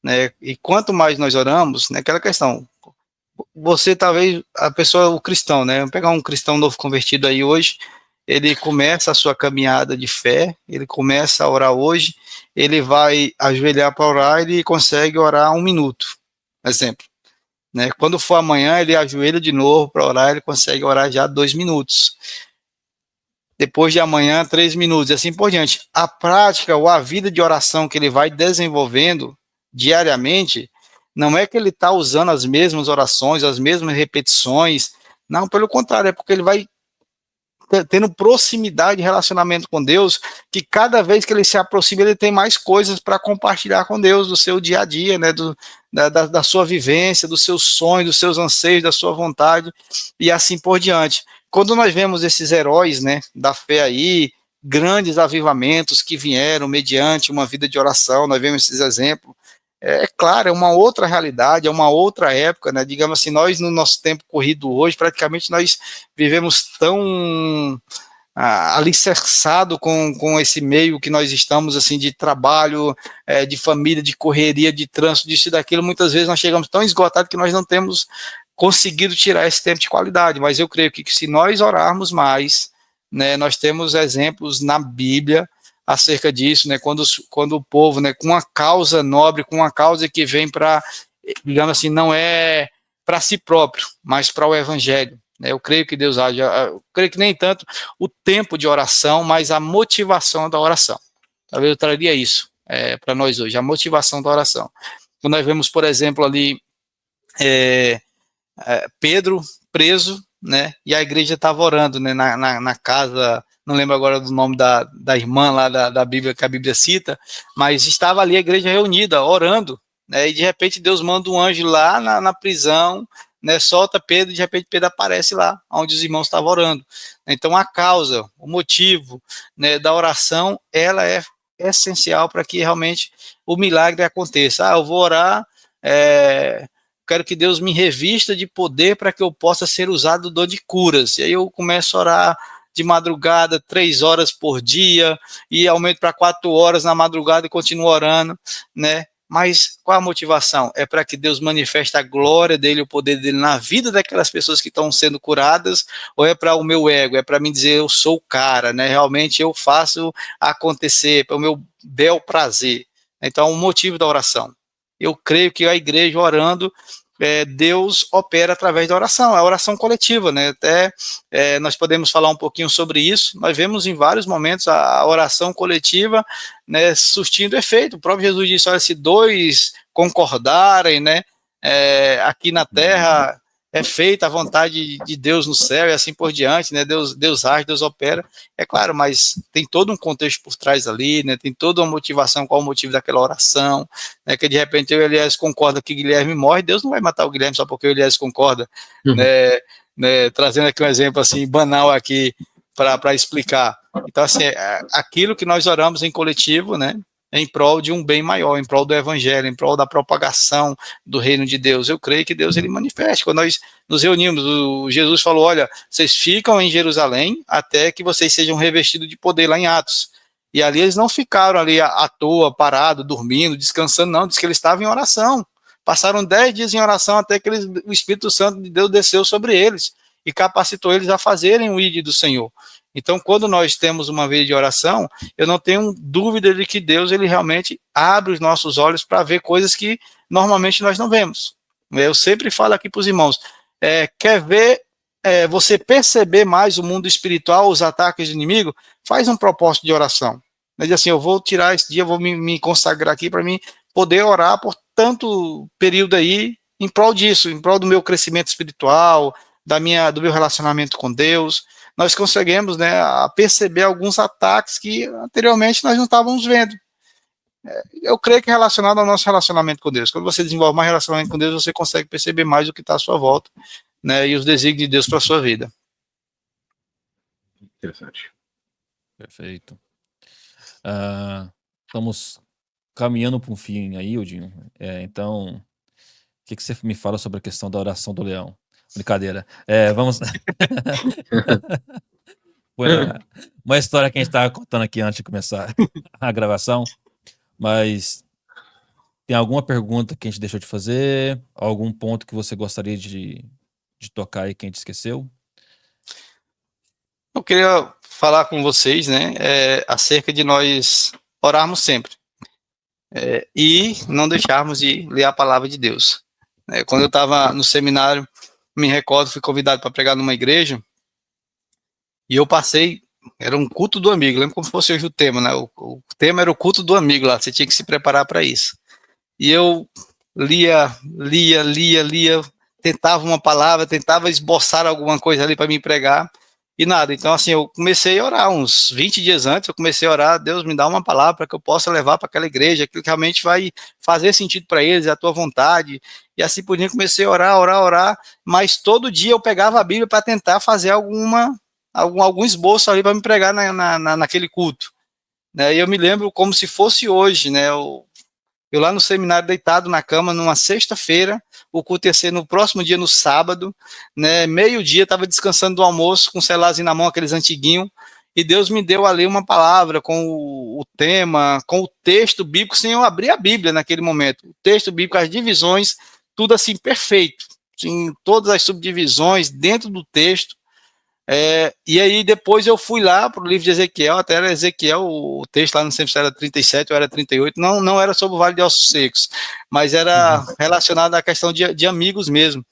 né? E quanto mais nós oramos, né, aquela questão, você talvez, o cristão, né? Vamos pegar um cristão novo convertido aí hoje, ele começa a sua caminhada de fé, ele começa a orar hoje, ele vai ajoelhar para orar, ele consegue orar 1 minuto, exemplo, né? Quando for amanhã, ele ajoelha de novo para orar, ele consegue orar já 2 minutos. Depois de amanhã, 3 minutos, e assim por diante. A prática ou a vida de oração que ele vai desenvolvendo diariamente, não é que ele está usando as mesmas orações, as mesmas repetições, não, pelo contrário, é porque ele vai tendo proximidade e relacionamento com Deus, que cada vez que ele se aproxima, ele tem mais coisas para compartilhar com Deus, do seu dia a dia, né, da sua vivência, dos seus sonhos, dos seus anseios, da sua vontade, e assim por diante. Quando nós vemos esses heróis, né, da fé aí, grandes avivamentos que vieram mediante uma vida de oração, nós vemos esses exemplos, claro, é uma outra realidade, é uma outra época, né? Digamos assim, nós no nosso tempo corrido hoje, praticamente nós vivemos tão alicerçado com esse meio que nós estamos, assim, de trabalho, de família, de correria, de trânsito, disso e daquilo, muitas vezes nós chegamos tão esgotados que nós não temos conseguido tirar esse tempo de qualidade, mas eu creio que se nós orarmos mais, né, nós temos exemplos na Bíblia acerca disso, né, quando o povo, né, com uma causa nobre, com uma causa que vem para, digamos assim, não é para si próprio, mas para o evangelho, né, eu creio que Deus age, eu creio que nem tanto o tempo de oração, mas a motivação da oração, talvez eu traria isso para nós hoje, a motivação da oração. Quando nós vemos, por exemplo, ali, Pedro preso, né, e a igreja estava orando, né, na casa, não lembro agora do nome da irmã lá da Bíblia, que a Bíblia cita, mas estava ali a igreja reunida, orando, né, e de repente Deus manda um anjo lá na prisão, né, solta Pedro e de repente Pedro aparece lá, onde os irmãos estavam orando. Então a causa, o motivo, né, da oração, ela é essencial para que realmente o milagre aconteça. Eu vou orar, quero que Deus me revista de poder para que eu possa ser usado no dom de curas. E aí eu começo a orar de madrugada, 3 horas por dia, e aumento para 4 horas na madrugada e continuo orando, né? Mas qual a motivação? É para que Deus manifeste a glória dele, o poder dele na vida daquelas pessoas que estão sendo curadas, ou é para o meu ego, é para mim dizer eu sou o cara, né? Realmente eu faço acontecer, para o meu bel prazer. Então, o motivo da oração. Eu creio que a igreja orando, Deus opera através da oração, a oração coletiva, né? Até nós podemos falar um pouquinho sobre isso. Nós vemos em vários momentos a oração coletiva, né, surtindo efeito. O próprio Jesus disse: olha, se 2 concordarem, né, aqui na terra, é feita a vontade de Deus no céu e assim por diante, né? Deus age, Deus opera. É claro, mas tem todo um contexto por trás ali, né? Tem toda uma motivação, qual o motivo daquela oração, né? Que de repente eu e o Elias concorda que Guilherme morre, Deus não vai matar o Guilherme só porque o Elias concorda, né? Trazendo aqui um exemplo assim banal aqui para explicar. Então assim, aquilo que nós oramos em coletivo, né? Em prol de um bem maior, em prol do evangelho, em prol da propagação do reino de Deus. Eu creio que Deus ele manifeste. Quando nós nos reunimos, Jesus falou: olha, vocês ficam em Jerusalém até que vocês sejam revestidos de poder, lá em Atos. E ali eles não ficaram ali à toa, parado, dormindo, descansando, não. Diz que eles estavam em oração. Passaram 10 dias em oração até que o Espírito Santo de Deus desceu sobre eles e capacitou eles a fazerem o ID do Senhor. Então, quando nós temos uma vida de oração, eu não tenho dúvida de que Deus ele realmente abre os nossos olhos para ver coisas que normalmente nós não vemos. Eu sempre falo aqui para os irmãos, quer ver você perceber mais o mundo espiritual, os ataques do inimigo? Faz um propósito de oração. Diz assim: eu vou tirar esse dia, vou me consagrar aqui para mim poder orar por tanto período aí, em prol disso, em prol do meu crescimento espiritual, do meu relacionamento com Deus. Nós conseguimos, né, a perceber alguns ataques que anteriormente nós não estávamos vendo. Eu creio que é relacionado ao nosso relacionamento com Deus. Quando você desenvolve mais relacionamento com Deus, você consegue perceber mais o que está à sua volta, né, e os desígnios de Deus para a sua vida. Interessante. Perfeito. Estamos caminhando para um fim aí, Odinho. Então, o que você me fala sobre a questão da oração do leão? Brincadeira. Vamos. Uma história que a gente estava contando aqui antes de começar a gravação, mas tem alguma pergunta que a gente deixou de fazer? Algum ponto que você gostaria de tocar aí que a gente esqueceu? Eu queria falar com vocês, né, acerca de nós orarmos sempre e não deixarmos de ler a palavra de Deus. Quando eu estava no seminário, me recordo, fui convidado para pregar numa igreja e eu passei, era um culto do amigo, lembra como se fosse hoje o tema, né? O tema era o culto do amigo lá, você tinha que se preparar para isso. E eu lia, tentava uma palavra, tentava esboçar alguma coisa ali para me pregar, e nada. Então, assim, eu comecei a orar, uns 20 dias antes, eu comecei a orar: Deus, me dá uma palavra para que eu possa levar para aquela igreja, aquilo que realmente vai fazer sentido para eles, é a tua vontade. E assim por diante, comecei a orar, mas todo dia eu pegava a Bíblia para tentar fazer algum esboço ali para me pregar naquele culto. Né? E eu me lembro como se fosse hoje, né? Eu lá no seminário, deitado na cama, numa sexta-feira, o culto ia ser no próximo dia, no sábado, né, meio-dia, estava descansando do almoço, com o celularzinho na mão, aqueles antiguinhos, e Deus me deu ali uma palavra com o tema, com o texto bíblico, sem eu abrir a Bíblia naquele momento. O texto bíblico, as divisões, tudo assim, perfeito. Assim, todas as subdivisões dentro do texto. E aí depois eu fui lá para o livro de Ezequiel, até era Ezequiel, o texto lá, não sei se era 37 ou era 38, não era sobre o Vale de Ossos Secos, mas era relacionado à questão de amigos mesmo.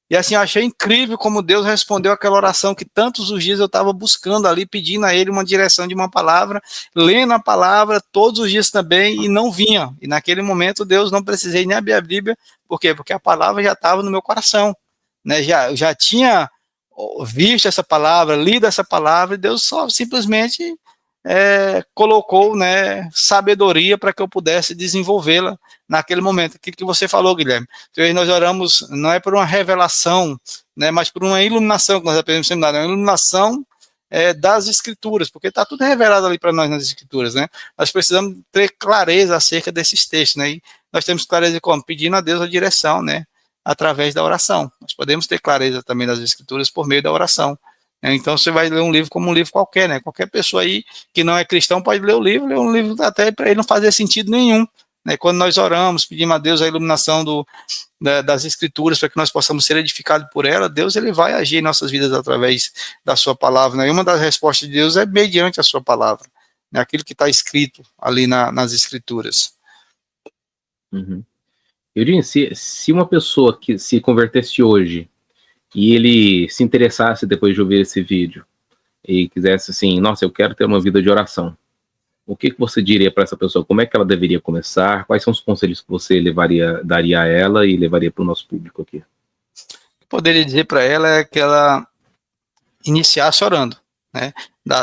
E assim, eu achei incrível como Deus respondeu aquela oração que tantos os dias eu estava buscando ali, pedindo a Ele uma direção de uma palavra, lendo a palavra todos os dias também, e não vinha. E naquele momento Deus, não precisei nem abrir a Bíblia. Por quê? Porque a palavra já estava no meu coração, né? Eu já tinha visto essa palavra, lido essa palavra, e Deus só simplesmente colocou, né, sabedoria para que eu pudesse desenvolvê-la naquele momento. Aquilo que você falou, Guilherme. Então, nós oramos, não é por uma revelação, né, mas por uma iluminação, que nós aprendemos sempre, uma iluminação das Escrituras, porque está tudo revelado ali para nós nas Escrituras, né? Nós precisamos ter clareza acerca desses textos, né? E nós temos clareza como? Pedindo a Deus a direção, né? Através da oração. Nós podemos ter clareza também das Escrituras por meio da oração. Então você vai ler um livro como um livro qualquer, né? Qualquer pessoa aí que não é cristão pode ler um livro até para ele não fazer sentido nenhum, né? Quando nós oramos, pedimos a Deus a iluminação das Escrituras para que nós possamos ser edificados por ela, Deus ele vai agir em nossas vidas através da sua palavra, né? E uma das respostas de Deus é mediante a sua palavra, né? Aquilo que está escrito ali nas Escrituras. Uhum. Eu disse, se uma pessoa que se convertesse hoje e ele se interessasse depois de ouvir esse vídeo e quisesse assim, nossa, eu quero ter uma vida de oração, o que você diria para essa pessoa? Como é que ela deveria começar? Quais são os conselhos que você daria a ela e levaria para o nosso público aqui? O que eu poderia dizer para ela é que ela iniciasse orando, né?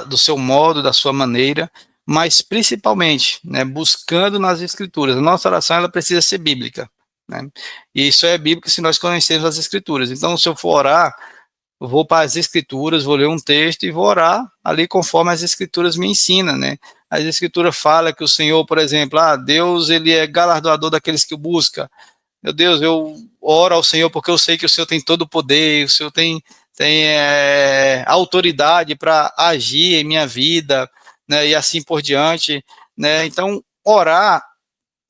Do seu modo, da sua maneira, mas principalmente, né, buscando nas Escrituras. A nossa oração ela precisa ser bíblica, né? E isso é bíblico se nós conhecermos as Escrituras. Então, se eu for orar, eu vou para as Escrituras, vou ler um texto e vou orar ali conforme as Escrituras me ensinam, né? As Escrituras falam que o Senhor, por exemplo, Deus ele é galardoador daqueles que o buscam. Meu Deus, eu oro ao Senhor porque eu sei que o Senhor tem todo o poder, o Senhor tem autoridade para agir em minha vida, né? E assim por diante, né? Então, orar,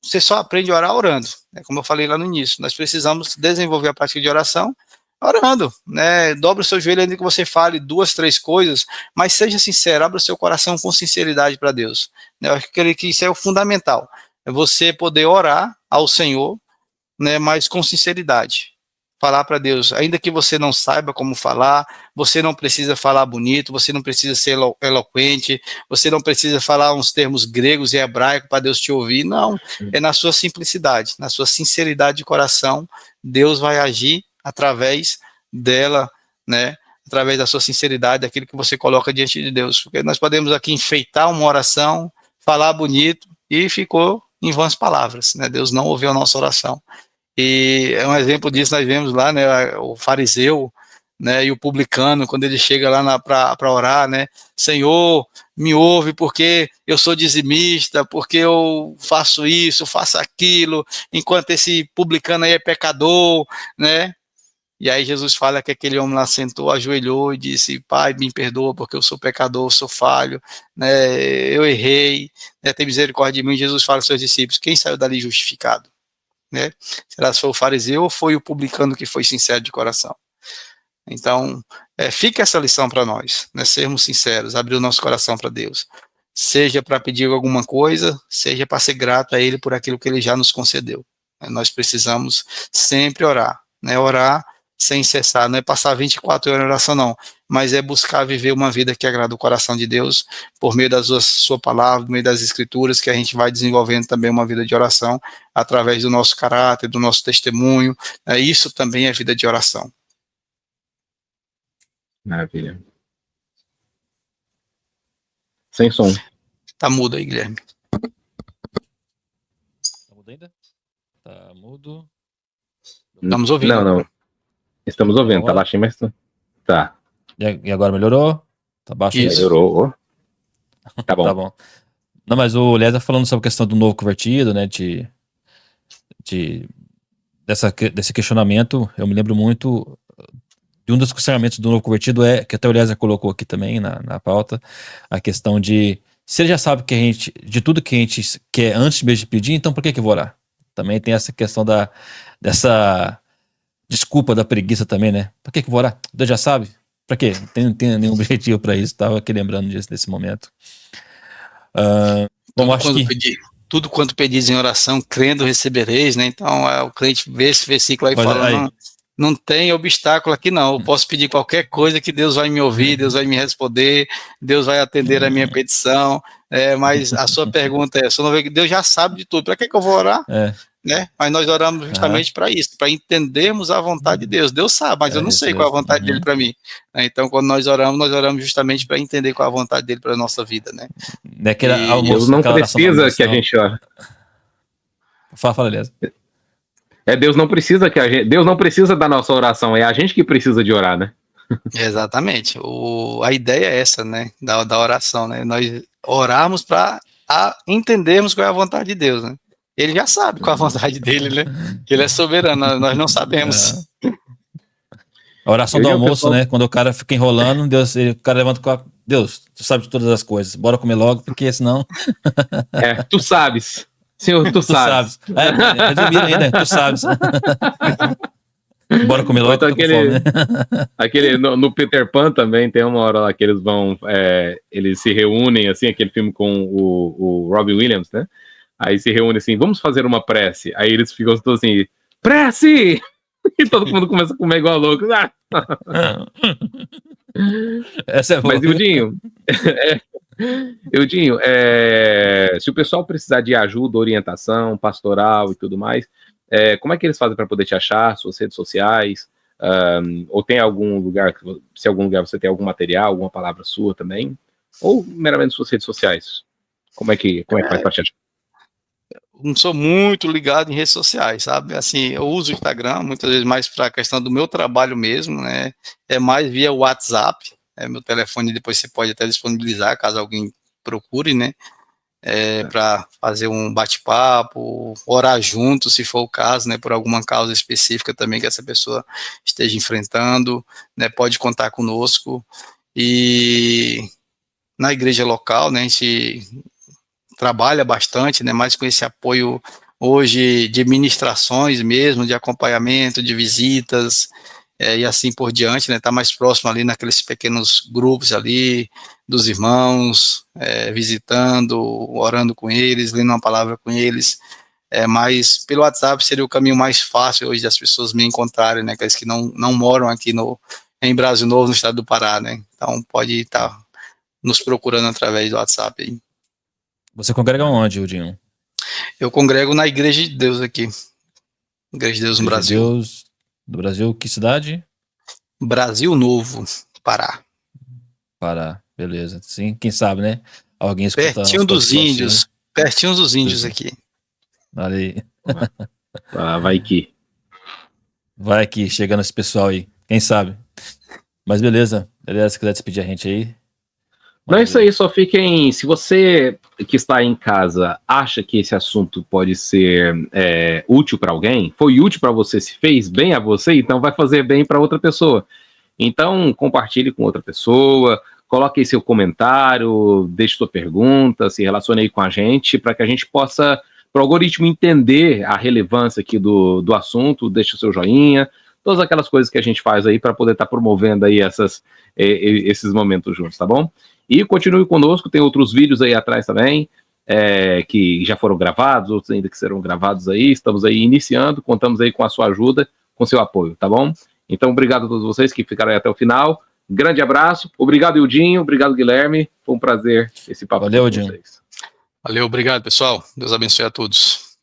você só aprende a orar orando, né? Como eu falei lá no início, nós precisamos desenvolver a prática de oração orando, né? Dobra o seu joelho ainda que você fale 2, 3 coisas, mas seja sincero, abra o seu coração com sinceridade para Deus, né? Eu acho que isso é o fundamental, é você poder orar ao Senhor, né? Mas com sinceridade, falar para Deus, ainda que você não saiba como falar, você não precisa falar bonito, você não precisa ser eloquente, você não precisa falar uns termos gregos e hebraicos para Deus te ouvir, não, é na sua simplicidade, na sua sinceridade de coração, Deus vai agir através dela, né, através da sua sinceridade, daquilo que você coloca diante de Deus, porque nós podemos aqui enfeitar uma oração, falar bonito, e ficou em vãs palavras, né, Deus não ouviu a nossa oração. E é um exemplo disso, nós vemos lá, né, o fariseu, né, e o publicano, quando ele chega lá para orar, né, Senhor, me ouve porque eu sou dizimista, porque eu faço isso, faço aquilo, enquanto esse publicano aí é pecador, né, e aí Jesus fala que aquele homem lá sentou, ajoelhou e disse, Pai, me perdoa porque eu sou pecador, eu sou falho, né, eu errei, né, tem misericórdia de mim. Jesus fala aos seus discípulos, quem saiu dali justificado? Né? Será que foi o fariseu ou foi o publicano que foi sincero de coração? Então, fica essa lição para nós, né? Sermos sinceros, abrir o nosso coração para Deus, seja para pedir alguma coisa, seja para ser grato a Ele por aquilo que Ele já nos concedeu. Nós precisamos sempre orar, né? Orar sem cessar, não é passar 24 horas em oração não, mas é buscar viver uma vida que agrada o coração de Deus, por meio da sua palavra, por meio das Escrituras, que a gente vai desenvolvendo também uma vida de oração, através do nosso caráter, do nosso testemunho, isso também é vida de oração. Maravilha. Sem som. Tá mudo aí, Guilherme. Tá mudo ainda? Tá mudo. Estamos ouvindo. Não. Estamos ouvindo, agora? Tá baixinho, mas tá. E agora melhorou? Tá baixo? Isso. Melhorou. Tá bom. Tá bom. Não, mas o Léo tá falando sobre a questão do novo convertido, né, desse questionamento. Eu me lembro muito de um dos questionamentos do novo convertido, que até o Léo colocou aqui também na pauta, a questão de, se ele já sabe que de tudo que a gente quer antes mesmo de pedir, então por que eu vou orar? Também tem essa questão dessa desculpa da preguiça também, né? Por que eu vou orar? Deus já sabe. Pra quê? Não tem nenhum objetivo pra isso. Tava aqui lembrando desse momento. Bom, acho que... Tudo quanto pedis em oração, crendo recebereis, né? Então, o crente vê esse versículo aí falando, não tem obstáculo aqui não. Eu posso pedir qualquer coisa que Deus vai me ouvir, Deus vai me responder, Deus vai atender a minha petição. Mas a sua pergunta é, você não vê que Deus já sabe de tudo. Pra que eu vou orar? né? Mas nós oramos justamente para isso, para entendermos a vontade de Deus. Deus sabe, mas eu não sei qual é a vontade dele para mim. Né? Então, quando nós oramos justamente para entender qual é a vontade dele para a nossa vida, né? Deus não precisa que a gente ore. Fala, Elias. Deus não precisa da nossa oração, é a gente que precisa de orar, né? Exatamente. A ideia é essa, né? Da oração, né? Nós orarmos para entendermos qual é a vontade de Deus, né? Ele já sabe qual é a vontade dele, né? Ele é soberano, nós não sabemos. A oração do almoço, né? Quando o cara fica enrolando, o cara levanta com Deus, tu sabe de todas as coisas, bora comer logo, porque senão... Tu sabes. Senhor, tu sabes. Admira ainda, tu sabes. Bora comer logo, então, no Peter Pan também tem uma hora lá que eles vão, eles se reúnem, assim, aquele filme com o Robin Williams, né? Aí se reúne assim, vamos fazer uma prece. Aí eles ficam todos assim, prece! E todo mundo começa a comer igual louco. Essa é boa. Mas, Eudinho, se o pessoal precisar de ajuda, orientação, pastoral e tudo mais, como é que eles fazem para poder te achar, suas redes sociais? Ou tem algum lugar, se algum lugar você tem algum material, alguma palavra sua também? Ou meramente suas redes sociais? Como é que faz para te achar? Não sou muito ligado em redes sociais, sabe? Assim, eu uso o Instagram muitas vezes mais para a questão do meu trabalho mesmo, né? É mais via WhatsApp, meu telefone depois você pode até disponibilizar caso alguém procure, né? Para fazer um bate-papo, orar junto, se for o caso, né? Por alguma causa específica também que essa pessoa esteja enfrentando, né? Pode contar conosco. E na igreja local, né? A gente trabalha bastante, né, mais com esse apoio hoje de ministrações mesmo, de acompanhamento, de visitas, e assim por diante, né, tá mais próximo ali naqueles pequenos grupos ali, dos irmãos, visitando, orando com eles, lendo uma palavra com eles, mas pelo WhatsApp seria o caminho mais fácil hoje das pessoas me encontrarem, né, aqueles que não moram aqui em Brasil Novo, no estado do Pará, né, então pode estar nos procurando através do WhatsApp aí. Você congrega onde, Eudinho? Eu congrego na Igreja de Deus aqui. Igreja de Deus no Brasil. Igreja de Deus do Brasil, que cidade? Brasil Novo, Pará. Pará, beleza. Sim, quem sabe, né? Alguém escutando. Pertinho dos índios. Pertinho dos índios aqui. Olha aí. Vai que. Vai que chegando esse pessoal aí. Quem sabe? Mas beleza. Beleza, se quiser despedir a gente aí. Não, é isso aí, só fiquem. Se você que está em casa acha que esse assunto pode ser útil para alguém, foi útil para você, se fez bem a você, então vai fazer bem para outra pessoa. Então, compartilhe com outra pessoa, coloque aí seu comentário, deixe sua pergunta, se relacione aí com a gente, para que a gente possa, para o algoritmo entender a relevância aqui do assunto, deixe o seu joinha, todas aquelas coisas que a gente faz aí para poder estar promovendo aí esses momentos juntos, tá bom? E continue conosco, tem outros vídeos aí atrás também, que já foram gravados, outros ainda que serão gravados aí, estamos aí iniciando, contamos aí com a sua ajuda, com seu apoio, tá bom? Então, obrigado a todos vocês que ficaram aí até o final, grande abraço, obrigado Eudinho, obrigado Guilherme, foi um prazer esse papo com vocês. Valeu, obrigado pessoal, Deus abençoe a todos.